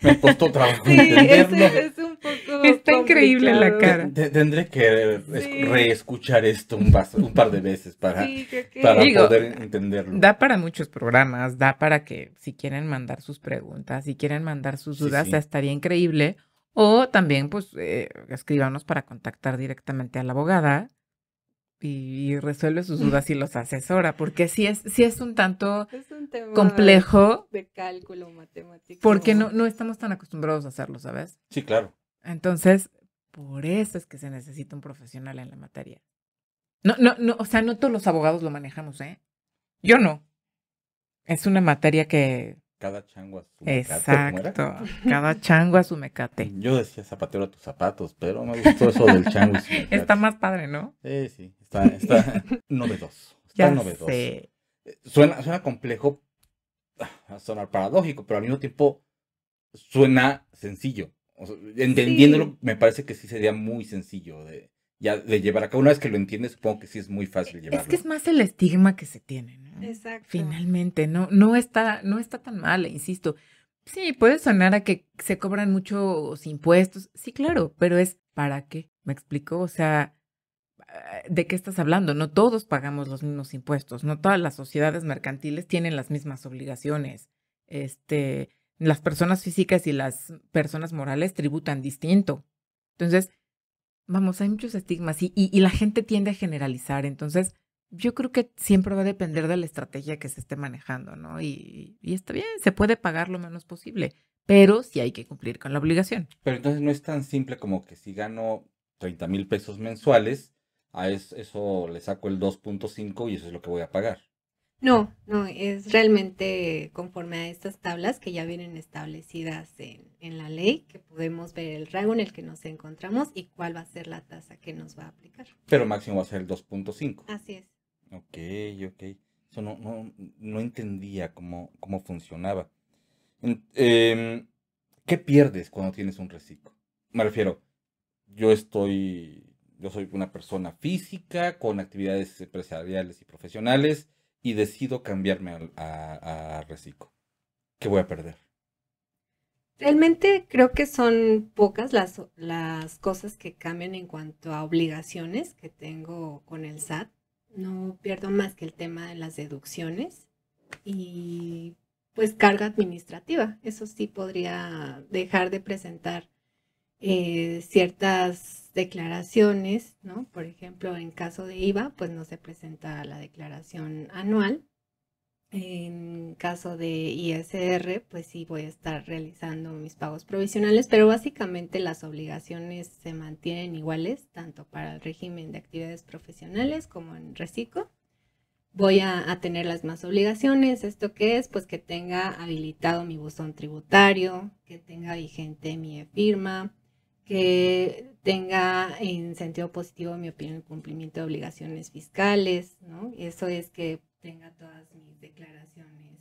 Speaker 2: Me costó trabajo entenderlo.
Speaker 4: Es un poco
Speaker 3: Está increíble la cara.
Speaker 2: Tendré que reescuchar esto un par de veces para poder entenderlo.
Speaker 3: Da para muchos programas, da para que si quieren mandar sus preguntas, si quieren mandar sus dudas, estaría increíble. O también, pues, escríbanos para contactar directamente a la abogada y resuelve sus dudas y los asesora, porque sí es un tanto
Speaker 4: tema
Speaker 3: complejo
Speaker 4: de cálculo matemático.
Speaker 3: Porque no estamos tan acostumbrados a hacerlo, ¿sabes?
Speaker 2: Sí, claro.
Speaker 3: Entonces, por eso es que se necesita un profesional en la materia. No, o sea, no todos los abogados lo manejamos, ¿eh? Yo no. Es una materia que...
Speaker 2: Cada chango a su mecate.
Speaker 3: Exacto. Cada chango a su mecate.
Speaker 2: Yo decía zapatero a tus zapatos, pero me gustó eso del chango y su mecate.
Speaker 3: Está más padre, ¿no?
Speaker 2: Sí. Está novedoso. Está novedoso.
Speaker 3: Sé.
Speaker 2: Suena complejo, a sonar paradójico, pero al mismo tiempo suena sencillo. O sea, entendiéndolo, me parece que sí sería muy sencillo de llevar a cabo. Una vez que lo entiendes, supongo que sí es muy fácil llevarlo.
Speaker 3: Es que es más el estigma que se tiene, ¿no?
Speaker 4: Exacto.
Speaker 3: Finalmente, no está tan mal, insisto. Sí, puede sonar a que se cobran muchos impuestos. Sí, claro, pero es ¿para qué? ¿Me explico? O sea, ¿de qué estás hablando? No todos pagamos los mismos impuestos, no todas las sociedades mercantiles tienen las mismas obligaciones. Este, las personas físicas y las personas morales tributan distinto. Entonces, vamos, hay muchos estigmas y la gente tiende a generalizar. Entonces, yo creo que siempre va a depender de la estrategia que se esté manejando, ¿no? Y está bien, se puede pagar lo menos posible, pero sí hay que cumplir con la obligación.
Speaker 2: Pero entonces no es tan simple como que si gano 30,000 pesos mensuales, eso le saco el 2.5 y eso es lo que voy a pagar.
Speaker 4: No, no, es realmente conforme a estas tablas que ya vienen establecidas en la ley, que podemos ver el rango en el que nos encontramos y cuál va a ser la tasa que nos va a aplicar.
Speaker 2: Pero máximo va a ser el 2.5.
Speaker 4: Así es.
Speaker 2: Ok, ok. Eso no entendía cómo funcionaba. En- em, ¿Qué pierdes cuando tienes un reciclo? Me refiero, yo soy una persona física con actividades empresariales y profesionales y decido cambiarme a reciclo. ¿Qué voy a perder?
Speaker 4: Realmente creo que son pocas las cosas que cambian en cuanto a obligaciones que tengo con el SAT. No pierdo más que el tema de las deducciones y pues carga administrativa. Eso sí podría dejar de presentar ciertas declaraciones, ¿no? Por ejemplo, en caso de IVA, pues no se presenta la declaración anual. En caso de ISR, pues sí voy a estar realizando mis pagos provisionales, pero básicamente las obligaciones se mantienen iguales, tanto para el régimen de actividades profesionales como en reciclo. Voy a tener las más obligaciones. ¿Esto qué es? Pues que tenga habilitado mi buzón tributario, que tenga vigente mi firma, que tenga en sentido positivo, mi opinión, el cumplimiento de obligaciones fiscales, ¿no? Eso es que tenga todas mis declaraciones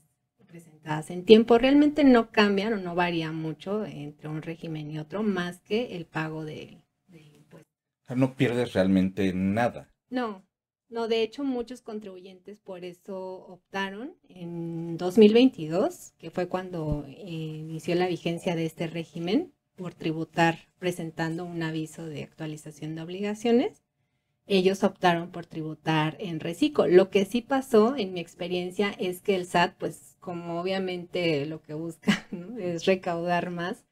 Speaker 4: presentadas en tiempo. Realmente no cambian o no varían mucho entre un régimen y otro, más que el pago del impuesto.
Speaker 2: O sea, no pierdes realmente nada.
Speaker 4: No, no, de hecho muchos contribuyentes por eso optaron en 2022, que fue cuando inició la vigencia de este régimen, por tributar presentando un aviso de actualización de obligaciones. Ellos optaron por tributar en reciclo. Lo que sí pasó en mi experiencia es que el SAT, pues como obviamente lo que busca, ¿no?, es recaudar más,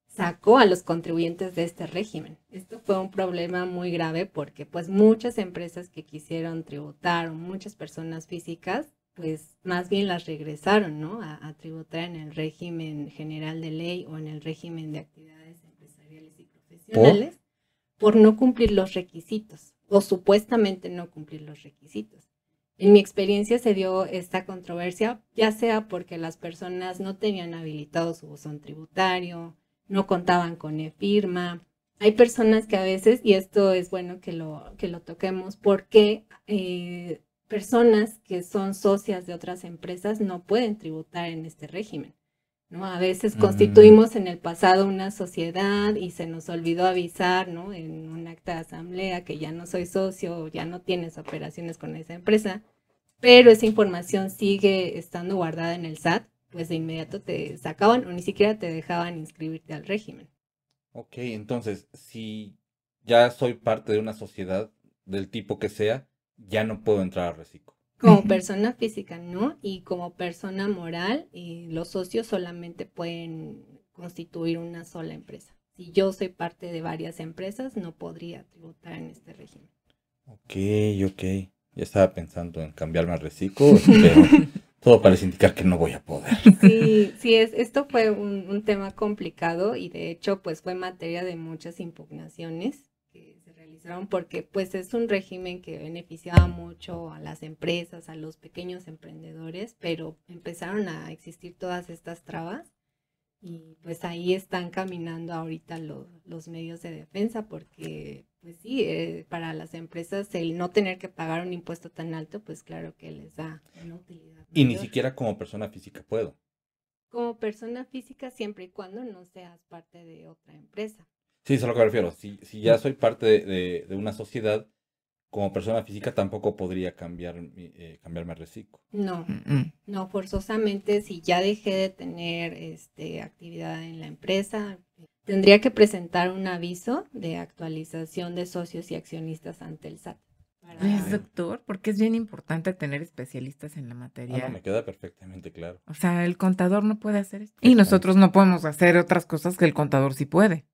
Speaker 4: sacó a los contribuyentes de este régimen. Esto fue un problema muy grave porque pues muchas empresas que quisieron tributar o muchas personas físicas pues más bien las regresaron, ¿no?, a tributar en el régimen general de ley o en el régimen de actividades empresariales y profesionales por no cumplir los requisitos o supuestamente no cumplir los requisitos. En mi experiencia se dio esta controversia, ya sea porque las personas no tenían habilitado su buzón tributario, no contaban con e-firma. Hay personas que a veces, y esto es bueno que lo toquemos, porque personas que son socias de otras empresas no pueden tributar en este régimen, ¿no? A veces constituimos en el pasado una sociedad y se nos olvidó avisar, ¿no?, en un acta de asamblea que ya no soy socio o ya no tienes operaciones con esa empresa, pero esa información sigue estando guardada en el SAT, pues de inmediato te sacaban o ni siquiera te dejaban inscribirte al régimen.
Speaker 2: Ok, entonces, si ya soy parte de una sociedad del tipo que sea, ya no puedo entrar a reciclo.
Speaker 4: Como persona física, ¿no? Y como persona moral, los socios solamente pueden constituir una sola empresa. Si yo soy parte de varias empresas, no podría tributar en este régimen.
Speaker 2: Ok, ok. Ya estaba pensando en cambiarme a reciclo, pero todo parece indicar que no voy a poder.
Speaker 4: Sí, sí, esto fue un tema complicado y de hecho pues fue materia de muchas impugnaciones que se realizaron porque pues es un régimen que beneficiaba mucho a las empresas, a los pequeños emprendedores, pero empezaron a existir todas estas trabas y pues ahí están caminando ahorita los medios de defensa porque pues sí, para las empresas el no tener que pagar un impuesto tan alto pues claro que les da una utilidad
Speaker 2: Y ni
Speaker 4: mayor.
Speaker 2: siquiera como persona física puedo.
Speaker 4: Como persona física siempre y cuando no seas parte de otra empresa.
Speaker 2: Sí, eso es a lo que me refiero. Si ya soy parte de una sociedad, como persona física tampoco podría cambiarme a reciclo.
Speaker 4: No,
Speaker 3: Mm.
Speaker 4: no, forzosamente si ya dejé de tener actividad en la empresa, tendría que presentar un aviso de actualización de socios y accionistas ante el SAT.
Speaker 3: ¿Es doctor? Porque es bien importante tener especialistas en la
Speaker 2: Ah, no,
Speaker 3: materia.
Speaker 2: me queda perfectamente claro.
Speaker 3: O sea, el contador no puede hacer esto. Y nosotros no podemos hacer otras cosas que el contador sí puede.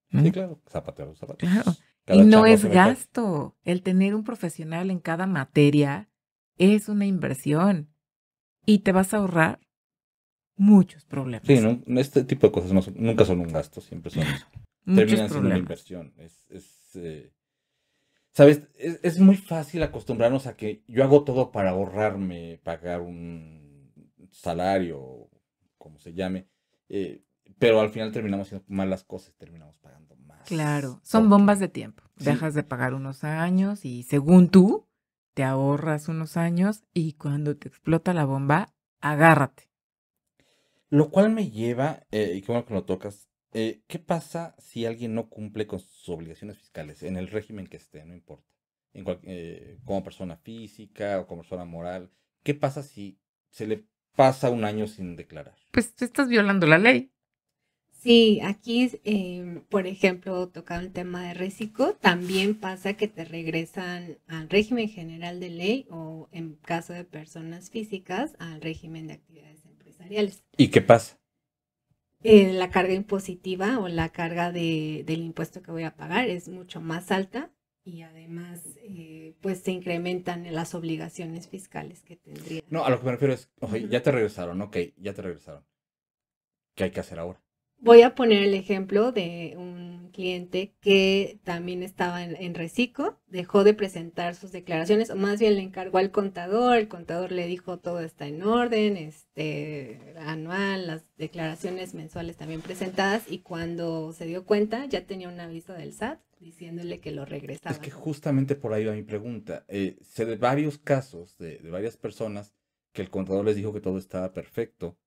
Speaker 3: ¿Mm?
Speaker 2: Sí, claro, zapatero los zapatos.
Speaker 3: Claro.
Speaker 2: Cada
Speaker 3: Y no
Speaker 2: chango
Speaker 3: es
Speaker 2: se me cae.
Speaker 3: gasto. El tener un profesional en cada materia es una inversión. Y te vas a ahorrar muchos problemas.
Speaker 2: Sí, no, este tipo de cosas nunca son un gasto, siempre
Speaker 3: Muchos
Speaker 2: terminan siendo una
Speaker 3: problemas.
Speaker 2: inversión. ¿Sabes? Es muy fácil acostumbrarnos a que yo hago todo para ahorrarme, pagar un salario, como se llame, eh, pero al final terminamos haciendo mal las cosas, terminamos pagando más.
Speaker 3: Claro, son
Speaker 2: Porque-
Speaker 3: bombas de tiempo.
Speaker 2: Sí.
Speaker 3: Dejas de pagar unos años y según tú, te ahorras unos años y cuando te explota la bomba, agárrate.
Speaker 2: Lo cual me lleva, y qué bueno que lo tocas, ¿qué pasa si alguien no cumple con sus obligaciones fiscales en el régimen que esté, no importa, como persona física o como persona moral? ¿Qué pasa si se le pasa un año sin declarar?
Speaker 3: Pues tú estás violando la ley.
Speaker 4: Sí, aquí, por ejemplo, tocando el tema de reciclo, también pasa que te regresan al régimen general de ley o en caso de personas físicas al régimen de actividades empresariales.
Speaker 2: ¿Y qué pasa?
Speaker 4: La carga impositiva o la carga del impuesto que voy a pagar es mucho más alta y además pues se incrementan las obligaciones fiscales que tendría.
Speaker 2: No, a lo que me refiero es, oye,
Speaker 4: Ujú.
Speaker 2: ya te regresaron, ok, ya te regresaron. ¿Qué hay que hacer ahora?
Speaker 4: Voy a poner el ejemplo de un cliente que también estaba en reciclo, dejó de presentar sus declaraciones, o más bien le encargó al contador, el contador le dijo todo está en orden, anual, las declaraciones mensuales también presentadas, y cuando se dio cuenta ya tenía un aviso del SAT diciéndole que lo regresaba.
Speaker 2: Es que justamente por ahí va mi pregunta. Sé de varios casos de varias personas que el contador les dijo que todo estaba perfecto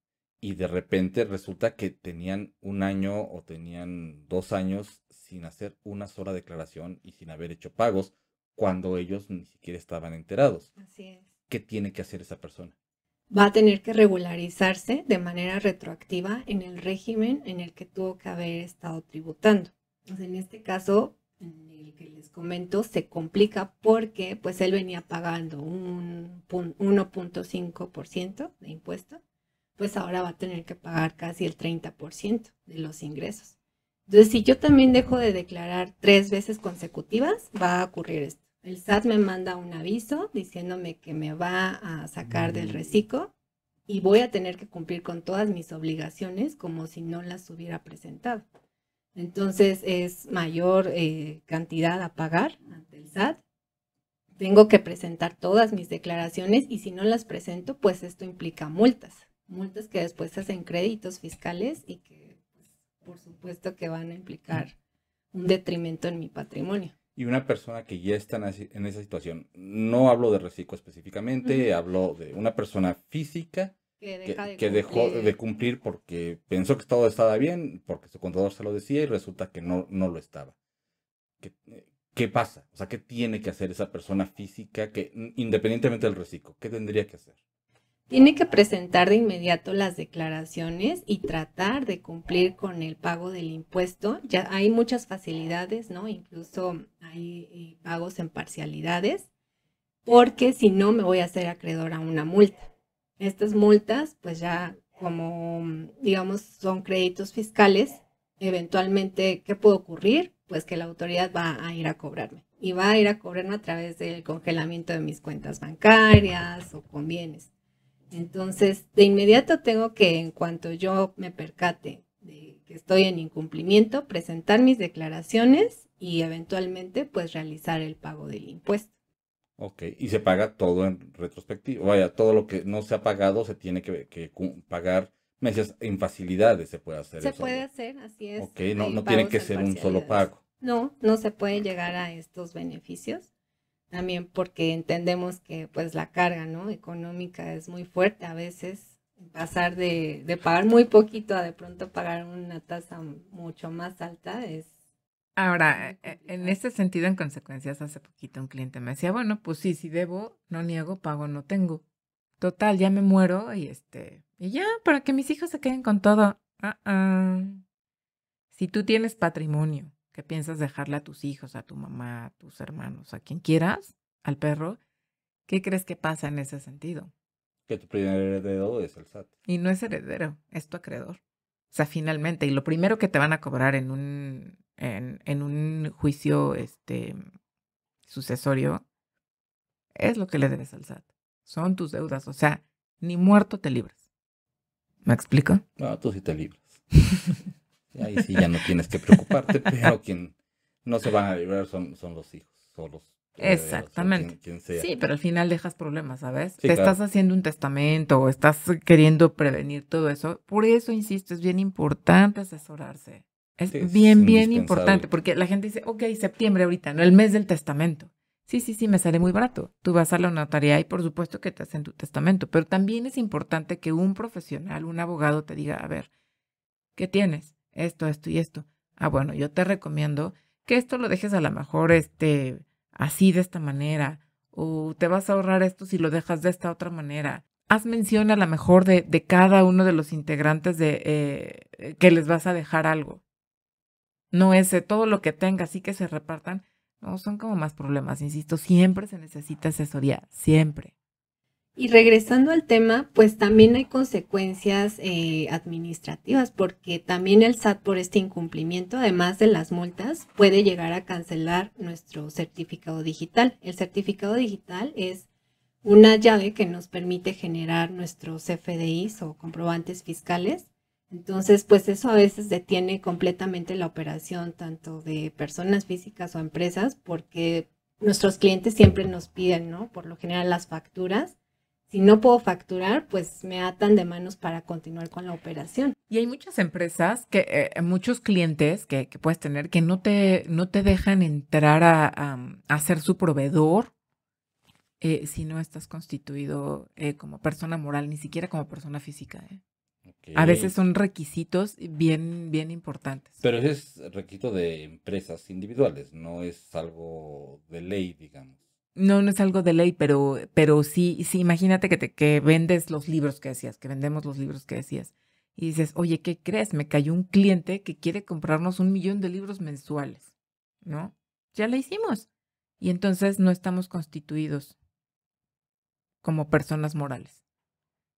Speaker 2: y de repente resulta que tenían un año o tenían 2 años sin hacer una sola declaración y sin haber hecho pagos cuando ellos ni siquiera estaban enterados.
Speaker 4: Así es.
Speaker 2: ¿Qué tiene que hacer esa persona?
Speaker 4: Va a tener que regularizarse de manera retroactiva en el régimen en el que tuvo que haber estado tributando. Entonces, en este caso, en el que les comento, se complica porque pues él venía pagando un 1.5% de impuesto, pues ahora va a tener que pagar casi el 30% de los ingresos. Entonces, si yo también dejo de declarar 3 veces consecutivas, va a ocurrir esto. El SAT me manda un aviso diciéndome que me va a sacar del reciclo y voy a tener que cumplir con todas mis obligaciones como si no las hubiera presentado. Entonces es mayor cantidad a pagar ante el SAT. Tengo que presentar todas mis declaraciones y si no las presento, pues esto implica multas. Multas que después se hacen créditos fiscales y que, pues, por supuesto, que van a implicar un detrimento en mi patrimonio.
Speaker 2: Y una persona que ya está en esa situación, no hablo de reciclo específicamente, hablo de una persona física que dejó de cumplir porque pensó que todo estaba bien, porque su contador se lo decía y resulta que no lo estaba. ¿Qué pasa? O sea, ¿qué tiene que hacer esa persona física que, independientemente del reciclo, qué tendría que hacer?
Speaker 4: Tiene que presentar de inmediato las declaraciones y tratar de cumplir con el pago del impuesto. Ya hay muchas facilidades, ¿no? Incluso hay pagos en parcialidades, porque si no me voy a hacer acreedor a una multa. Estas multas, pues ya como, digamos, son créditos fiscales, eventualmente, ¿qué puede ocurrir? Pues que la autoridad va a ir a cobrarme. Y va a ir a cobrarme a través del congelamiento de mis cuentas bancarias o con bienes. Entonces, de inmediato tengo que, en cuanto yo me percate de que estoy en incumplimiento, presentar mis declaraciones y eventualmente, pues, realizar el pago del impuesto.
Speaker 2: Ok, y se paga todo en retrospectivo. Vaya, todo lo que no se ha pagado se tiene que pagar. Me decías, en facilidades se puede hacer
Speaker 4: Se
Speaker 2: eso.
Speaker 4: puede hacer, así es.
Speaker 2: Ok, no
Speaker 4: Hay
Speaker 2: tiene
Speaker 4: pagos
Speaker 2: que
Speaker 4: en
Speaker 2: ser un solo
Speaker 4: parcialidades.
Speaker 2: pago.
Speaker 4: No, no se puede llegar a estos beneficios. También porque entendemos que pues la carga, ¿no?, económica es muy fuerte. A veces pasar de pagar muy poquito a de pronto pagar una tasa mucho más alta es
Speaker 3: Ahora, en ese sentido, en consecuencias, hace poquito un cliente me decía, bueno, pues sí, si debo, no niego, pago, no tengo. Total, ya me muero y ya, para que mis hijos se queden con todo. Si tú tienes patrimonio que piensas dejarle a tus hijos, a tu mamá, a tus hermanos, a quien quieras, al perro, ¿qué crees que pasa en ese sentido?
Speaker 2: Que tu primer heredero es el SAT.
Speaker 3: Y no es heredero, es tu acreedor. O sea, finalmente, y lo primero que te van a cobrar en un juicio sucesorio es lo que le debes al SAT. Son tus deudas, o sea, ni muerto te libras. ¿Me explico?
Speaker 2: No, tú sí te libras. Ahí sí ya no tienes que preocuparte, pero quien no se van a librar son los hijos, son los herederos, o
Speaker 3: Exactamente.
Speaker 2: quien sea.
Speaker 3: Sí, pero al final dejas problemas, ¿sabes?
Speaker 2: Sí,
Speaker 3: Te
Speaker 2: claro.
Speaker 3: estás haciendo un testamento o estás queriendo prevenir todo eso. Por eso, insisto, es bien importante asesorarse. Es
Speaker 2: Sí, es
Speaker 3: bien
Speaker 2: indispensable.
Speaker 3: importante, porque la gente dice, ok, septiembre ahorita, no el mes del testamento. Sí, me sale muy barato. Tú vas a la notaría y por supuesto que te hacen tu testamento, pero también es importante que un profesional, un abogado te diga, a ver, ¿qué tienes? Esto y esto. Ah, bueno, yo te recomiendo que esto lo dejes a lo mejor así de esta manera, o te vas a ahorrar esto si lo dejas de esta otra manera. Haz mención a lo mejor de cada uno de los integrantes que les vas a dejar algo. No ese, todo lo que tenga, así que se repartan. No, son como más problemas, insisto, siempre se necesita asesoría, siempre.
Speaker 4: Y regresando al tema, pues también hay consecuencias administrativas, porque también el SAT por este incumplimiento, además de las multas, puede llegar a cancelar nuestro certificado digital. El certificado digital es una llave que nos permite generar nuestros CFDIs o comprobantes fiscales. Entonces, pues eso a veces detiene completamente la operación tanto de personas físicas o empresas, porque nuestros clientes siempre nos piden, ¿no? Por lo general las facturas. Si no puedo facturar, pues me atan de manos para continuar con la operación.
Speaker 3: Y hay muchas empresas, muchos clientes que puedes tener que no te dejan entrar a ser su proveedor si no estás constituido como persona moral, ni siquiera como persona física.
Speaker 2: Okay.
Speaker 3: A veces son requisitos bien, bien importantes.
Speaker 2: Pero ese es requisito de empresas individuales, no es algo de ley, digamos.
Speaker 3: No es algo de ley, pero sí, imagínate que vendes los libros que decías, que vendemos los libros que decías. Y dices, oye, ¿qué crees? Me cayó un cliente que quiere comprarnos 1 millón de libros mensuales, ¿no? Ya la hicimos. Y entonces no estamos constituidos como personas morales.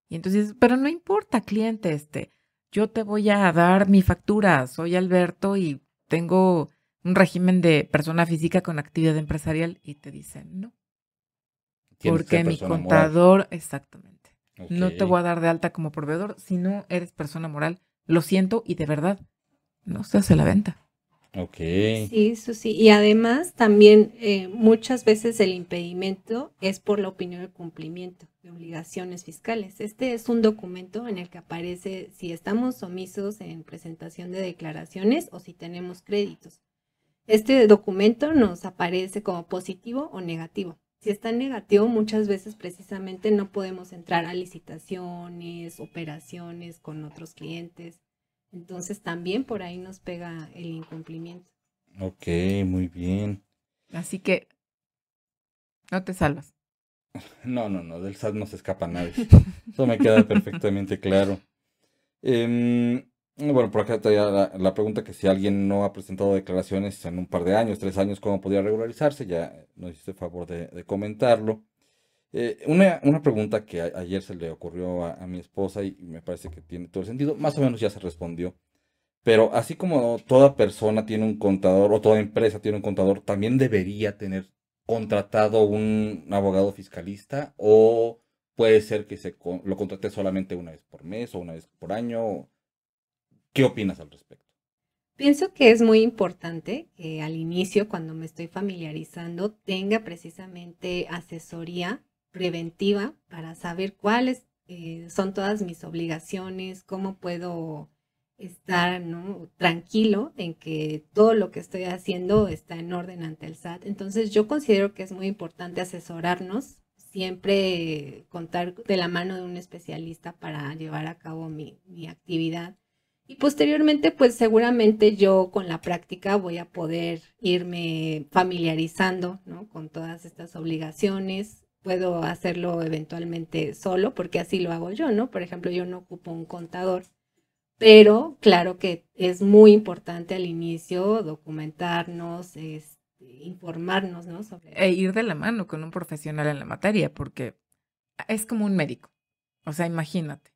Speaker 3: Y entonces, pero no importa, cliente, yo te voy a dar mi factura, soy Alberto y tengo un régimen de persona física con actividad empresarial y te dicen no. Porque mi contador, moral. Exactamente, okay. No te voy a dar de alta como proveedor si no eres persona moral. Lo siento y de verdad, no se hace la venta.
Speaker 2: Ok.
Speaker 4: Sí, eso sí. Y además también muchas veces el impedimento es por la opinión de cumplimiento de obligaciones fiscales. Este es un documento en el que aparece si estamos omisos en presentación de declaraciones o si tenemos créditos. Este documento nos aparece como positivo o negativo. Si está en negativo, muchas veces precisamente no podemos entrar a licitaciones, operaciones con otros clientes. Entonces también por ahí nos pega el incumplimiento.
Speaker 2: Ok, muy bien.
Speaker 3: Así que no te salvas.
Speaker 2: No, del SAT no se escapa nadie. Eso me queda perfectamente claro. Bueno, por acá traía la pregunta que si alguien no ha presentado declaraciones en un par de años, 3 años, ¿cómo podría regularizarse? Ya nos hiciste el favor de comentarlo. Una pregunta que ayer se le ocurrió a mi esposa y me parece que tiene todo el sentido, más o menos ya se respondió. Pero así como toda persona tiene un contador o toda empresa tiene un contador, también debería tener contratado un abogado fiscalista o puede ser que lo contrate solamente una vez por mes o una vez por año. ¿Qué opinas al respecto?
Speaker 4: Pienso que es muy importante que al inicio, cuando me estoy familiarizando, tenga precisamente asesoría preventiva para saber cuáles son todas mis obligaciones, cómo puedo estar, ¿no?, tranquilo en que todo lo que estoy haciendo está en orden ante el SAT. Entonces yo considero que es muy importante asesorarnos, siempre contar de la mano de un especialista para llevar a cabo mi actividad. Y posteriormente, pues seguramente yo con la práctica voy a poder irme familiarizando, ¿no? Con todas estas obligaciones. Puedo hacerlo eventualmente solo, porque así lo hago yo, ¿no? Por ejemplo, yo no ocupo un contador, pero claro que es muy importante al inicio documentarnos, informarnos, ¿no?
Speaker 3: E ir de la mano con un profesional en la materia, porque es como un médico. O sea, imagínate,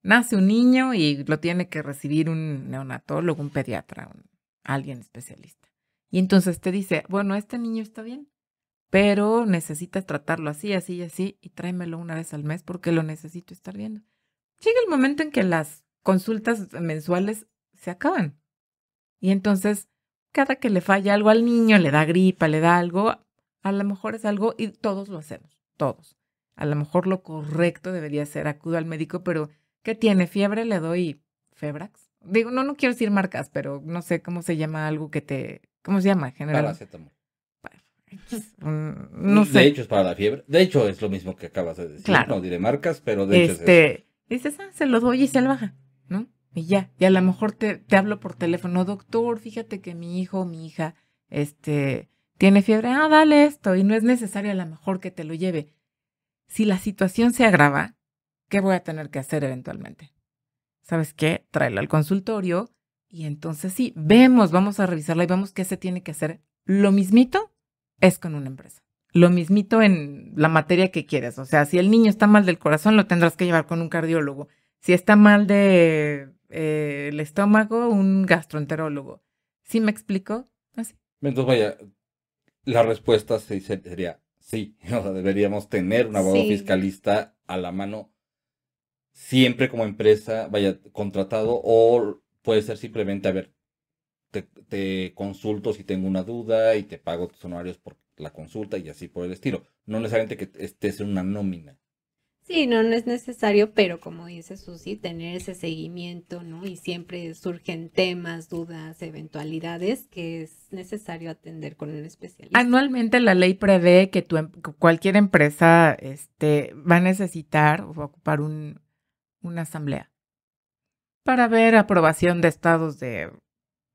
Speaker 3: nace un niño y lo tiene que recibir un neonatólogo, un pediatra, alguien especialista. Y entonces te dice, bueno, este niño está bien, pero necesitas tratarlo así, así y así, y tráemelo una vez al mes porque lo necesito estar viendo. Llega el momento en que las consultas mensuales se acaban. Y entonces, cada que le falla algo al niño, le da gripa, le da algo, a lo mejor es algo, y todos lo hacemos, todos. A lo mejor lo correcto debería ser acudo al médico, pero ¿qué tiene? ¿Fiebre? Le doy Febrax. Digo, no quiero decir marcas, pero no sé cómo se llama algo que te... ¿Cómo se llama? General.
Speaker 2: Paracetamol.
Speaker 3: No sé.
Speaker 2: De hecho es para la fiebre. De hecho es lo mismo que acabas de decir.
Speaker 3: Claro.
Speaker 2: No diré marcas, pero de hecho es eso.
Speaker 3: Dices, se lo doy y se lo baja, ¿no? Y ya. Y a lo mejor te hablo por teléfono, doctor, fíjate que mi hijo o mi hija, tiene fiebre. Dale esto. Y no es necesario a lo mejor que te lo lleve. Si la situación se agrava, ¿qué voy a tener que hacer eventualmente? ¿Sabes qué? Tráela al consultorio y entonces sí, vamos a revisarla y vemos qué se tiene que hacer. Lo mismito es con una empresa. Lo mismito en la materia que quieres. O sea, si el niño está mal del corazón, lo tendrás que llevar con un cardiólogo. Si está mal de el estómago, un gastroenterólogo. ¿Sí me explico? Así.
Speaker 2: Entonces, vaya, la respuesta sería sí. O sea, deberíamos tener un abogado fiscalista a la mano siempre como empresa, vaya, contratado, o puede ser simplemente, a ver, te consulto si tengo una duda y te pago tus honorarios por la consulta y así por el estilo. No necesariamente que estés en una nómina.
Speaker 4: Sí, no es necesario, pero como dice Susi, tener ese seguimiento, ¿no? Y siempre surgen temas, dudas, eventualidades que es necesario atender con un especialista.
Speaker 3: Anualmente la ley prevé que cualquier empresa va a necesitar o va a ocupar una asamblea para ver aprobación de estados de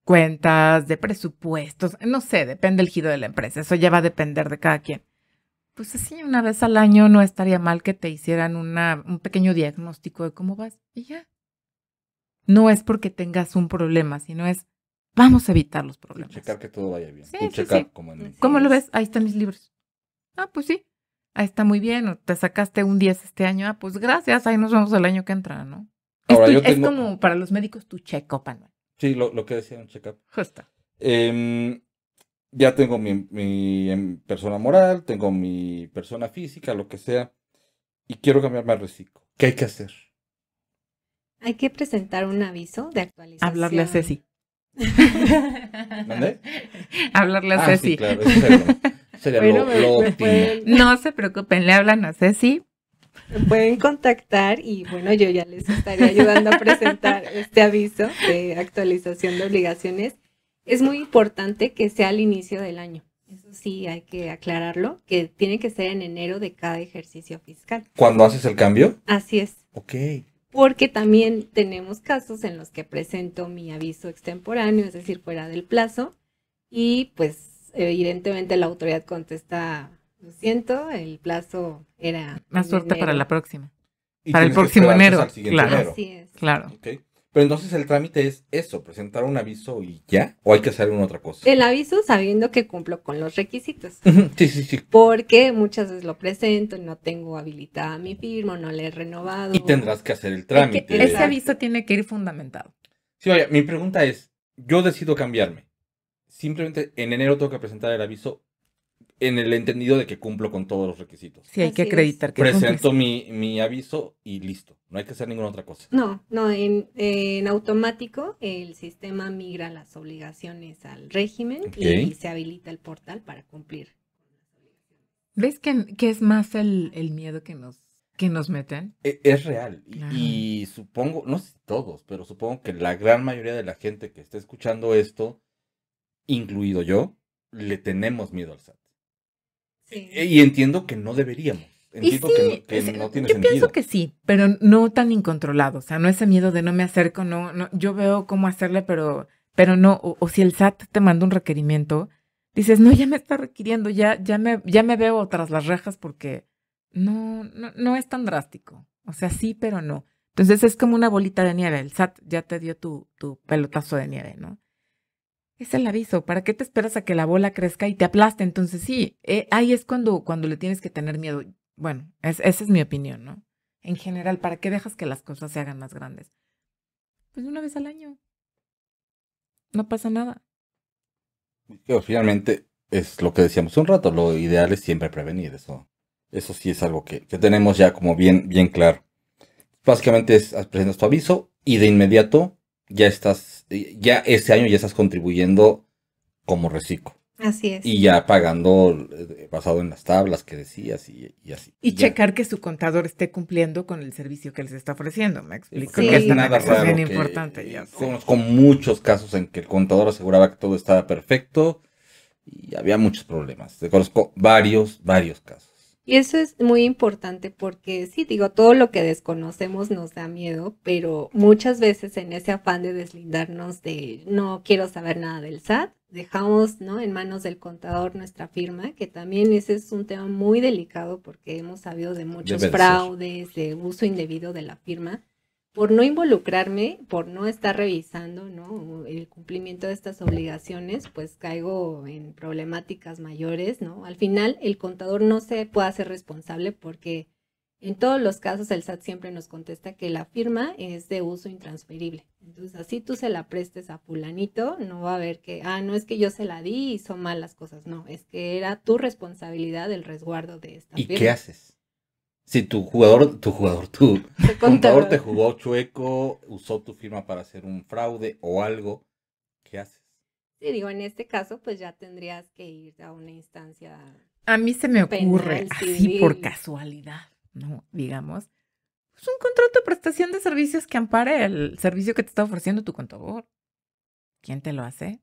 Speaker 3: cuentas, de presupuestos, no sé, depende del giro de la empresa, eso ya va a depender de cada quien. Pues así, una vez al año no estaría mal que te hicieran un pequeño diagnóstico de cómo vas y ya. No es porque tengas un problema, sino es, vamos a evitar los problemas.
Speaker 2: Checar que todo vaya bien.
Speaker 3: Sí,
Speaker 2: Sí. Como
Speaker 3: ¿Cómo lo ves? Ahí están mis libros. Pues sí, ahí está muy bien, o te sacaste un 10 este año, pues gracias, ahí nos vemos el año que entra, ¿no?
Speaker 2: Ahora,
Speaker 3: Es como para los médicos tu check-up anual.
Speaker 2: Sí, lo que decía un check-up.
Speaker 3: Justo.
Speaker 2: Ya tengo mi persona moral, tengo mi persona física, lo que sea, y quiero cambiarme a reciclo. ¿Qué hay que hacer?
Speaker 4: Hay que presentar un aviso de actualización.
Speaker 3: Hablarle a Ceci.
Speaker 2: ¿Dónde?
Speaker 3: Hablarle a Ceci.
Speaker 2: Sí, claro, eso sería lo óptimo.
Speaker 3: No se preocupen, le hablan a Ceci.
Speaker 4: Me pueden contactar y bueno, yo ya les estaría ayudando a presentar este aviso de actualización de obligaciones. Es muy importante que sea al inicio del año. Eso sí, hay que aclararlo, que tiene que ser en enero de cada ejercicio fiscal.
Speaker 2: ¿Cuándo haces el cambio?
Speaker 4: Así es.
Speaker 2: Ok.
Speaker 4: Porque también tenemos casos en los que presento mi aviso extemporáneo, es decir, fuera del plazo, y pues evidentemente la autoridad contesta, lo siento, el plazo era...
Speaker 3: Más suerte para la próxima.
Speaker 2: Y
Speaker 3: para el próximo enero.
Speaker 2: Claro.
Speaker 3: Enero.
Speaker 4: Así es.
Speaker 3: Claro.
Speaker 2: Okay. Pero entonces el trámite es eso, presentar un aviso y ya, o hay que hacer una otra cosa.
Speaker 4: El aviso sabiendo que cumplo con los requisitos.
Speaker 2: Sí.
Speaker 4: Porque muchas veces lo presento, no tengo habilitada mi firma, no le he renovado.
Speaker 2: Y tendrás que hacer el trámite.
Speaker 3: Ese aviso tiene que ir fundamentado.
Speaker 2: Sí, vaya, mi pregunta es, yo decido cambiarme. Simplemente en enero tengo que presentar el aviso en el entendido de que cumplo con todos los requisitos.
Speaker 3: Sí, hay que acreditar que
Speaker 2: presento mi aviso y listo. No hay que hacer ninguna otra cosa.
Speaker 4: No, en automático el sistema migra las obligaciones al régimen y se habilita el portal para cumplir.
Speaker 3: ¿Ves que es más el miedo que nos meten?
Speaker 2: Es real. Y supongo, no sé si todos, pero supongo que la gran mayoría de la gente que está escuchando esto, incluido yo, le tenemos miedo al SAT.
Speaker 4: Sí.
Speaker 2: Y entiendo que no deberíamos. entiendo que no tiene
Speaker 3: yo
Speaker 2: sentido.
Speaker 3: pienso que sí, pero no tan incontrolado. O sea, no ese miedo de no me acerco, no, yo veo cómo hacerle, pero no. O si el SAT te manda un requerimiento, dices, no, ya me está requiriendo, ya me veo tras las rejas porque no es tan drástico. O sea, sí, pero no. Entonces es como una bolita de nieve. El SAT ya te dio tu pelotazo de nieve, ¿no? Es el aviso. ¿Para qué te esperas a que la bola crezca y te aplaste? Entonces sí, ahí es cuando le tienes que tener miedo. Bueno, esa es mi opinión, ¿no? En general, ¿para qué dejas que las cosas se hagan más grandes? Pues una vez al año. No pasa nada.
Speaker 2: Pero finalmente es lo que decíamos un rato, lo ideal es siempre prevenir, eso sí es algo que tenemos ya como bien claro. Básicamente presentas tu aviso y de inmediato ya ese año ya estás contribuyendo como reciclo.
Speaker 4: Así es.
Speaker 2: Y ya pagando basado en las tablas que decías y así.
Speaker 3: Y
Speaker 2: ya.
Speaker 3: checar que su contador esté cumpliendo con el servicio que les está ofreciendo, ¿me explico?
Speaker 2: Porque
Speaker 4: Sí.
Speaker 2: no es
Speaker 3: Esta
Speaker 2: nada
Speaker 3: es bien
Speaker 2: raro
Speaker 3: importante, ya sé.
Speaker 2: conozco muchos casos en que el contador aseguraba que todo estaba perfecto y había muchos problemas. Conozco varios casos.
Speaker 4: Y eso es muy importante porque sí, digo, todo lo que desconocemos nos da miedo, pero muchas veces en ese afán de deslindarnos de no quiero saber nada del SAT, dejamos, ¿no?, en manos del contador nuestra firma, que también ese es un tema muy delicado porque hemos sabido de muchos
Speaker 2: Debe de
Speaker 4: fraudes, de uso indebido de la firma. Por no involucrarme, por no estar revisando, ¿no?, el cumplimiento de estas obligaciones, pues caigo en problemáticas mayores, ¿no? Al final, el contador no se puede hacer responsable porque en todos los casos el SAT siempre nos contesta que la firma es de uso intransferible. Entonces, así tú se la prestes a fulanito, no va a haber que, no es que yo se la di y hizo mal las cosas. No, es que era tu responsabilidad el resguardo de esta
Speaker 2: ¿Y
Speaker 4: firma.
Speaker 2: qué haces? Si tu contador te jugó chueco, usó tu firma para hacer un fraude o algo, ¿qué haces?
Speaker 4: Sí, digo, en este caso, pues ya tendrías que ir a una instancia.
Speaker 3: A mí se me ocurre,
Speaker 4: Penal,
Speaker 3: así
Speaker 4: civil.
Speaker 3: por casualidad, ¿no? Digamos, pues un contrato de prestación de servicios que ampare el servicio que te está ofreciendo tu contador. ¿Quién te lo hace?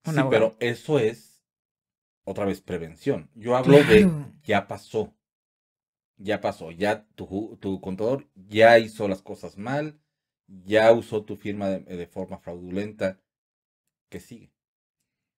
Speaker 3: Un
Speaker 2: Sí,
Speaker 3: abogado.
Speaker 2: pero eso es otra vez prevención. Yo hablo de
Speaker 3: Claro.
Speaker 2: ya pasó, ya tu contador ya hizo las cosas mal, ya usó tu firma de forma fraudulenta. ¿Qué sigue?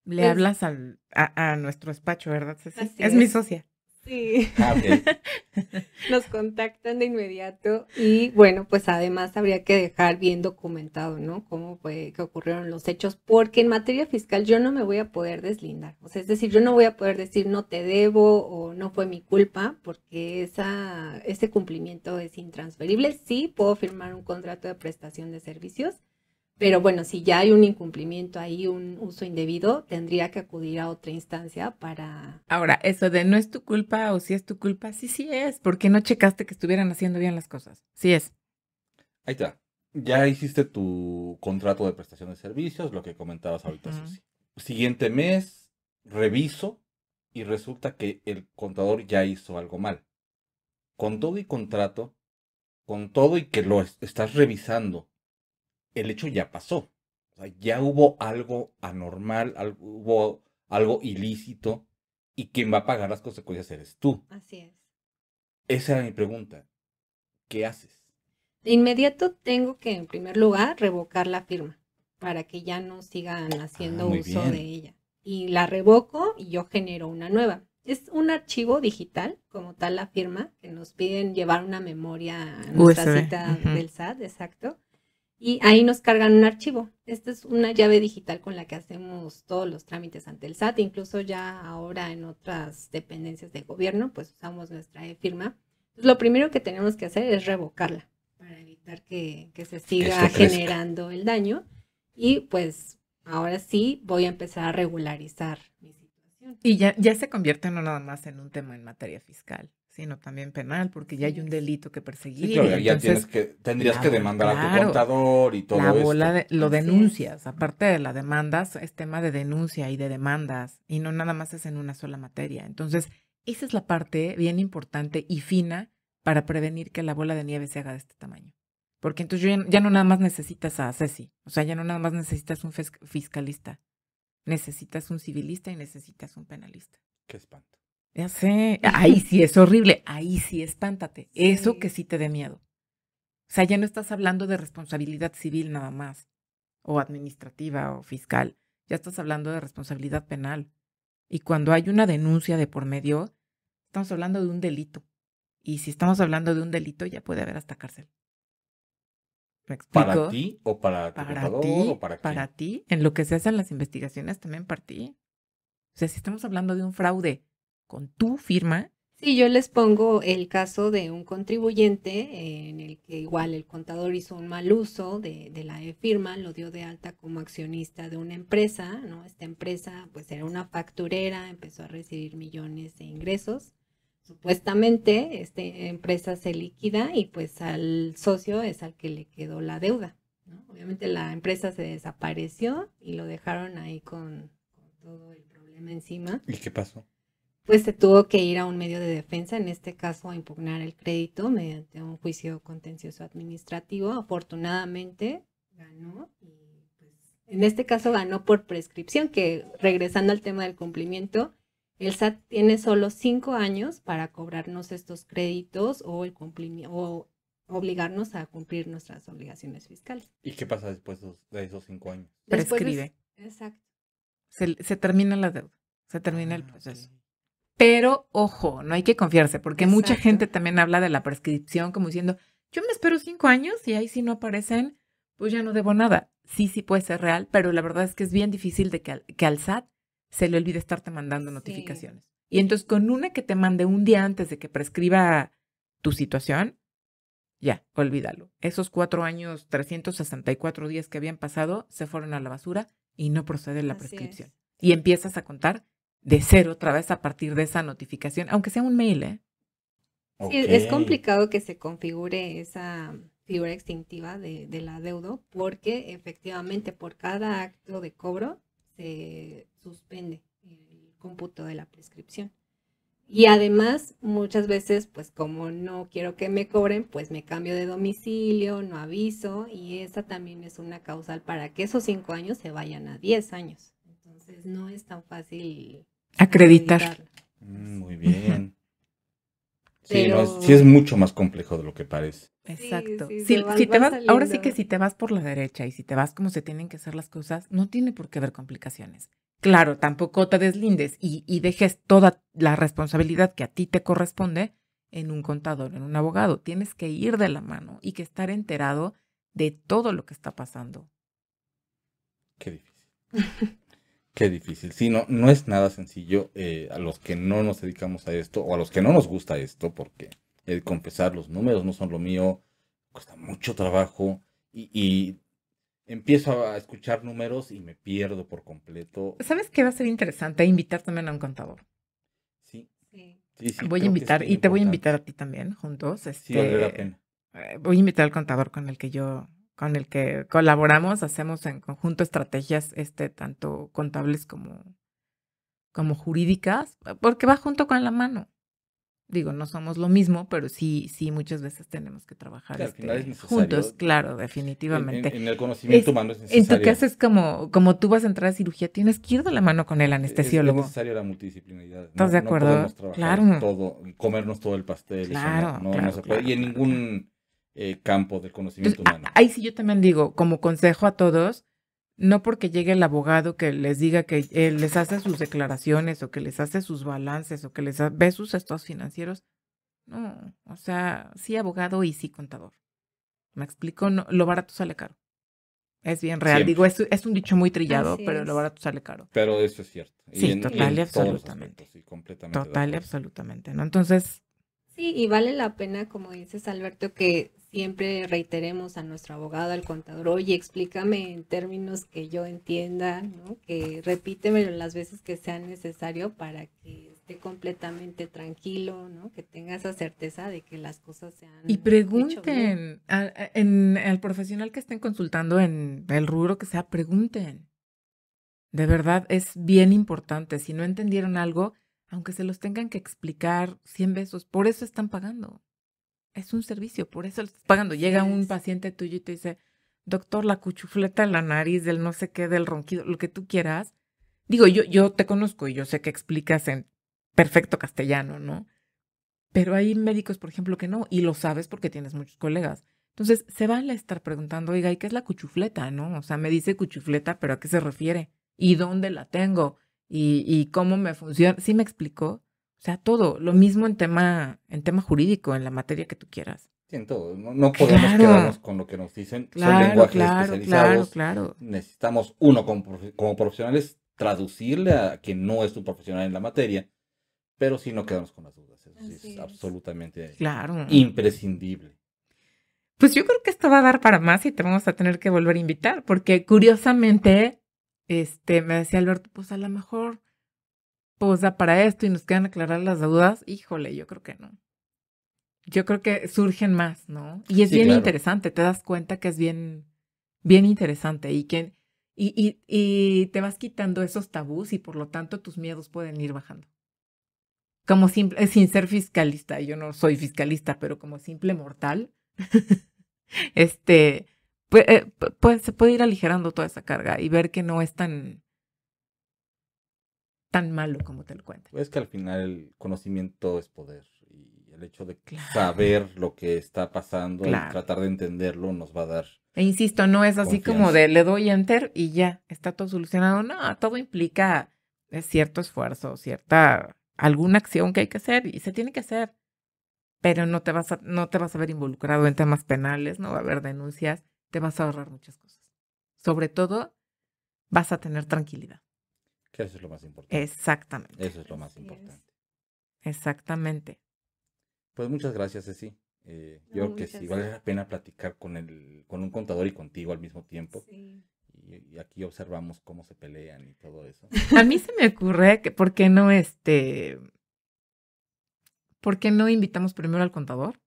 Speaker 3: Le
Speaker 4: Pues-
Speaker 3: hablas a nuestro despacho, ¿verdad, Ceci?
Speaker 4: Así
Speaker 3: Es mi
Speaker 4: es.
Speaker 3: socia.
Speaker 4: Sí,
Speaker 2: Ok.
Speaker 4: nos contactan de inmediato y bueno, pues además habría que dejar bien documentado, ¿no?, cómo fue que ocurrieron los hechos, porque en materia fiscal yo no me voy a poder deslindar. O sea, es decir, yo no voy a poder decir no te debo o no fue mi culpa, porque ese cumplimiento es intransferible. Sí, puedo firmar un contrato de prestación de servicios, pero bueno, si ya hay un incumplimiento ahí, un uso indebido, tendría que acudir a otra instancia para...
Speaker 3: Ahora, eso de no es tu culpa o si es tu culpa, sí es. ¿Por qué no checaste que estuvieran haciendo bien las cosas? Sí es.
Speaker 2: Ahí está. Ya hiciste tu contrato de prestación de servicios, lo que comentabas ahorita,
Speaker 3: Ujú.
Speaker 2: Susi. Siguiente mes, reviso y resulta que el contador ya hizo algo mal. Con todo y contrato, con todo y que lo estás revisando, el hecho ya pasó. O sea, ya hubo algo anormal, hubo algo ilícito y quien va a pagar las consecuencias eres tú.
Speaker 4: Así es.
Speaker 2: Esa era mi pregunta. ¿Qué haces?
Speaker 4: De inmediato tengo que, en primer lugar, revocar la firma para que ya no sigan haciendo
Speaker 2: muy
Speaker 4: uso
Speaker 2: bien.
Speaker 4: de ella. Y la revoco y yo genero una nueva. Es un archivo digital, como tal la firma, que nos piden llevar una memoria a nuestra
Speaker 3: USB,
Speaker 4: cita
Speaker 3: ujú.
Speaker 4: del SAT, exacto. Y ahí nos cargan un archivo. Esta es una llave digital con la que hacemos todos los trámites ante el SAT. Incluso ya ahora en otras dependencias de gobierno, pues usamos nuestra e-firma. Entonces, lo primero que tenemos que hacer es revocarla para evitar que se siga
Speaker 2: esto crezca.
Speaker 4: generando el daño. Y pues ahora sí voy a empezar a regularizar mi situación.
Speaker 3: Y ya se convierte no nada más en un tema en materia fiscal, sino también penal, porque ya hay un delito que perseguir.
Speaker 2: Sí, claro,
Speaker 3: y
Speaker 2: ya
Speaker 3: entonces
Speaker 2: tendrías
Speaker 3: la
Speaker 2: que
Speaker 3: bola,
Speaker 2: demandar a tu
Speaker 3: claro,
Speaker 2: contador y todo
Speaker 3: la bola
Speaker 2: esto.
Speaker 3: lo
Speaker 4: Así es.
Speaker 3: denuncias. Aparte de la demanda, es tema de denuncia y de demandas, y no nada más es en una sola materia. Entonces, esa es la parte bien importante y fina para prevenir que la bola de nieve se haga de este tamaño. Porque entonces ya no nada más necesitas a Ceci, o sea, ya no nada más necesitas un fiscalista, necesitas un civilista y necesitas un penalista.
Speaker 2: Qué espanto.
Speaker 3: Ya sé, ahí sí es horrible, ahí sí espántate. Eso
Speaker 4: Sí.
Speaker 3: que sí te dé miedo. O sea, ya no estás hablando de responsabilidad civil nada más, o administrativa o fiscal, ya estás hablando de responsabilidad penal. Y cuando hay una denuncia de por medio, estamos hablando de un delito. Y si estamos hablando de un delito, ya puede haber hasta cárcel. ¿Me
Speaker 2: ¿Para
Speaker 3: explico?
Speaker 2: ti o para tu contador o para quién?
Speaker 3: Para ti, en lo que se hacen las investigaciones también para ti. O sea, si estamos hablando de un fraude con tu firma,
Speaker 4: Sí, yo les pongo el caso de un contribuyente en el que igual el contador hizo un mal uso de la e-firma, lo dio de alta como accionista de una empresa, ¿no? Esta empresa pues era una facturera, empezó a recibir millones de ingresos. Supuestamente esta empresa se liquida y pues al socio es al que le quedó la deuda, ¿no? Obviamente la empresa se desapareció y lo dejaron ahí con todo el problema encima.
Speaker 2: ¿Y qué pasó?
Speaker 4: Pues se tuvo que ir a un medio de defensa, en este caso a impugnar el crédito mediante un juicio contencioso administrativo. Afortunadamente ganó y pues, en este caso ganó por prescripción, que regresando al tema del cumplimiento, el SAT tiene solo 5 años para cobrarnos estos créditos o el cumplimiento o obligarnos a cumplir nuestras obligaciones fiscales.
Speaker 2: ¿Y qué pasa después de esos 5 años?
Speaker 4: Después de-
Speaker 3: prescribe.
Speaker 4: Exacto.
Speaker 3: Se termina la deuda, se termina el
Speaker 2: Ah,
Speaker 3: proceso.
Speaker 2: ok.
Speaker 3: Pero, ojo, no hay que confiarse, porque mucha
Speaker 4: Exacto.
Speaker 3: gente también habla de la prescripción como diciendo, yo me espero 5 años y ahí si no aparecen, pues ya no debo nada. Sí, sí puede ser real, pero la verdad es que es bien difícil de que al SAT se le olvide estarte mandando
Speaker 4: Sí.
Speaker 3: notificaciones. Y entonces con una que te mande un día antes de que prescriba tu situación, ya, olvídalo. Esos 4 años, 364 días que habían pasado, se fueron a la basura y no procede la
Speaker 4: Así
Speaker 3: prescripción.
Speaker 4: es.
Speaker 3: Y empiezas a contar de cero otra vez a partir de esa notificación, aunque sea un mail, ¿eh?
Speaker 4: Sí, es
Speaker 2: Ok.
Speaker 4: complicado que se configure esa figura extintiva del adeudo porque efectivamente por cada acto de cobro se suspende el cómputo de la prescripción. Y además, muchas veces, pues como no quiero que me cobren, pues me cambio de domicilio, no aviso, y esa también es una causal para que esos 5 años se vayan a 10 años. Entonces, no es tan fácil
Speaker 3: Acreditar.
Speaker 4: acreditarlo.
Speaker 2: Muy bien. Sí, no,
Speaker 4: Pero
Speaker 2: sí es mucho más complejo de lo que parece.
Speaker 3: Exacto.
Speaker 4: sí,
Speaker 3: Si,
Speaker 4: se van,
Speaker 3: si te
Speaker 4: van
Speaker 3: vas, ahora sí que
Speaker 4: saliendo.
Speaker 3: si te vas por la derecha y si te vas como se tienen que hacer las cosas, no tiene por qué haber complicaciones. Claro, tampoco te deslindes y dejes toda la responsabilidad que a ti te corresponde en un contador, en un abogado. Tienes que ir de la mano y que estar enterado de todo lo que está pasando.
Speaker 2: Qué difícil. Qué difícil. Sí, no, no es nada sencillo a los que no nos dedicamos a esto o a los que no nos gusta esto, porque el confesar los números no son lo mío, cuesta mucho trabajo y empiezo a escuchar números y me pierdo por completo.
Speaker 3: ¿Sabes qué va a ser interesante? Invitar también a un contador.
Speaker 2: Sí,
Speaker 4: Sí.
Speaker 2: sí,
Speaker 3: Voy a
Speaker 2: creo que es
Speaker 3: invitar,
Speaker 2: bien
Speaker 3: y te voy a
Speaker 2: importante.
Speaker 3: invitar a ti también, juntos.
Speaker 2: Sí, valdría la pena.
Speaker 3: Voy a invitar al contador con el que colaboramos, hacemos en conjunto estrategias, tanto contables como jurídicas, porque va junto con la mano. Digo, no somos lo mismo, pero sí, muchas veces tenemos que trabajar
Speaker 2: Sí, al final es necesario.
Speaker 3: juntos, claro,
Speaker 2: En
Speaker 3: definitivamente.
Speaker 2: el conocimiento humano es
Speaker 3: En tu
Speaker 2: necesaria.
Speaker 3: caso es como tú vas a entrar a cirugía, tienes que ir de la mano con el
Speaker 2: Es
Speaker 3: anestesiólogo.
Speaker 2: necesaria la multidisciplinaridad.
Speaker 3: ¿Estás de
Speaker 2: No
Speaker 3: acuerdo?
Speaker 2: podemos trabajar
Speaker 3: Claro.
Speaker 2: todo, comernos todo el pastel.
Speaker 3: Claro,
Speaker 2: eso no
Speaker 3: claro,
Speaker 2: se puede.
Speaker 3: claro,
Speaker 2: Y en
Speaker 3: claro,
Speaker 2: ningún campo del conocimiento
Speaker 3: Entonces,
Speaker 2: humano.
Speaker 3: ahí sí yo también digo, como consejo a todos, no porque llegue el abogado que les diga que les hace sus declaraciones o que les hace sus balances o que ve sus estados financieros. No, o sea, sí abogado y sí contador. ¿Me explico? No, lo barato sale caro. Es bien real.
Speaker 2: Siempre.
Speaker 3: Digo, es un dicho muy trillado,
Speaker 4: Así
Speaker 3: pero lo
Speaker 4: es.
Speaker 3: barato sale caro.
Speaker 2: Pero eso es cierto.
Speaker 3: Sí,
Speaker 2: en
Speaker 3: total y
Speaker 2: todos los
Speaker 3: absolutamente.
Speaker 2: aspectos, sí, completamente de
Speaker 3: Total y
Speaker 2: acuerdo.
Speaker 3: absolutamente, ¿no? Entonces,
Speaker 4: Sí, y vale la pena, como dices, Alberto, que siempre reiteremos a nuestro abogado, al contador, oye, explícame en términos que yo entienda, ¿no? Que repítemelo las veces que sea necesario para que esté completamente tranquilo, ¿no? Que tenga esa certeza de que las cosas se han
Speaker 3: y
Speaker 4: hecho bien.
Speaker 3: pregunten al profesional que estén consultando en el rubro que sea, pregunten. De verdad, es bien importante. Si no entendieron algo, aunque se los tengan que explicar 100 veces, por eso están pagando. Es un servicio, por eso lo estás pagando. Llega
Speaker 4: Así
Speaker 3: un
Speaker 4: es.
Speaker 3: paciente tuyo y te dice, doctor, la cuchufleta en la nariz, del no sé qué, del ronquido, lo que tú quieras. Digo, yo te conozco y yo sé que explicas en perfecto castellano, ¿no? Pero hay médicos, por ejemplo, que no, y lo sabes porque tienes muchos colegas. Entonces, se vale estar preguntando, oiga, ¿y qué es la cuchufleta, no? O sea, me dice cuchufleta, pero ¿a qué se refiere? ¿Y dónde la tengo? ¿Y cómo me funciona? ¿Sí me explicó? O sea, todo, lo mismo en tema jurídico, en la materia que tú quieras.
Speaker 2: Sí, en todo. No podemos
Speaker 3: Claro.
Speaker 2: quedarnos con lo que nos dicen. Son
Speaker 3: Claro,
Speaker 2: lenguajes
Speaker 3: claro,
Speaker 2: especializados.
Speaker 3: claro.
Speaker 2: Necesitamos, uno, como profesionales, traducirle a quien no es un profesional en la materia, pero sí no quedarnos con las dudas. Eso sí
Speaker 4: Así
Speaker 2: es
Speaker 4: es.
Speaker 2: absolutamente
Speaker 3: Claro.
Speaker 2: imprescindible.
Speaker 3: Pues yo creo que esto va a dar para más y te vamos a tener que volver a invitar, porque curiosamente, me decía Alberto, pues a lo mejor, pues da para esto y nos quedan aclarar las dudas. Híjole, yo creo que no. Yo creo que surgen más, ¿no? Y es
Speaker 2: Sí,
Speaker 3: bien
Speaker 2: claro.
Speaker 3: interesante, te das cuenta que es bien, bien interesante y que y te vas quitando esos tabús y por lo tanto tus miedos pueden ir bajando. Como simple, sin ser fiscalista, yo no soy fiscalista, pero como simple mortal, pues se puede ir aligerando toda esa carga y ver que no es tan malo como te lo cuentan.
Speaker 2: Es que al final el conocimiento es poder y el hecho de
Speaker 3: Claro.
Speaker 2: saber lo que está pasando y
Speaker 3: Claro.
Speaker 2: tratar de entenderlo nos va a dar.
Speaker 3: E insisto, no es así como
Speaker 2: Confianza.
Speaker 3: de le doy enter y ya, está todo solucionado. No, todo implica cierto esfuerzo, alguna acción que hay que hacer y se tiene que hacer. Pero no te vas a ver involucrado en temas penales, no va a haber denuncias, te vas a ahorrar muchas cosas. Sobre todo, vas a tener tranquilidad.
Speaker 2: Que eso es lo más importante.
Speaker 3: Exactamente.
Speaker 2: Eso es lo más
Speaker 4: Así es.
Speaker 2: importante.
Speaker 3: Exactamente.
Speaker 2: Pues muchas gracias, Ceci. Yo creo que sí vale la pena platicar con un contador y contigo al mismo tiempo.
Speaker 4: Sí.
Speaker 2: Y aquí observamos cómo se pelean y todo eso.
Speaker 3: A mí se me ocurre que ¿por qué no invitamos primero al contador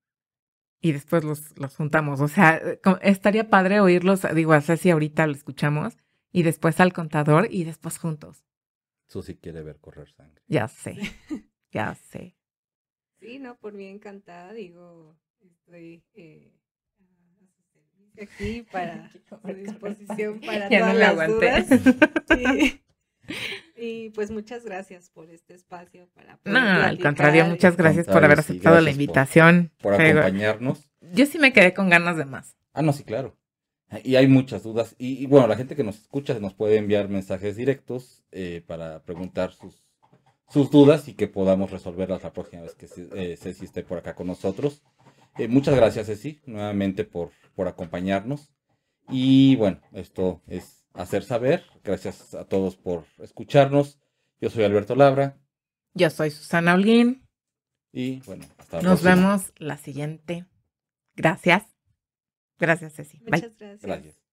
Speaker 3: y después los juntamos? O sea, estaría padre oírlos, digo, a Ceci ahorita lo escuchamos y después al contador y después juntos.
Speaker 2: Susi quiere ver correr sangre.
Speaker 3: Ya sé, ya sé.
Speaker 4: Sí, no, por mí encantada, digo, estoy a su servicio aquí para a su disposición para
Speaker 3: Ya no
Speaker 4: todas
Speaker 3: me
Speaker 4: las
Speaker 3: aguanté.
Speaker 4: dudas. Y pues muchas gracias por este espacio para poder
Speaker 3: No, al
Speaker 4: platicar.
Speaker 3: contrario, muchas gracias por haber
Speaker 2: contrario, sí,
Speaker 3: aceptado la
Speaker 2: gracias
Speaker 3: invitación.
Speaker 2: Por
Speaker 3: Pero
Speaker 2: acompañarnos.
Speaker 3: yo sí me quedé con ganas de más.
Speaker 2: Ah, no, sí, claro. Y hay muchas dudas. Y bueno, la gente que nos escucha nos puede enviar mensajes directos para preguntar sus dudas y que podamos resolverlas la próxima vez que Ceci esté por acá con nosotros. Muchas gracias, Ceci, nuevamente por acompañarnos. Y bueno, esto es Hacer Saber. Gracias a todos por escucharnos. Yo soy Alberto Labra.
Speaker 3: Yo soy Susana Holguín.
Speaker 2: Y bueno, hasta la
Speaker 3: Nos
Speaker 2: próxima.
Speaker 3: vemos la siguiente. Gracias. Gracias, Ceci. Bye.
Speaker 4: Muchas gracias.
Speaker 2: Gracias.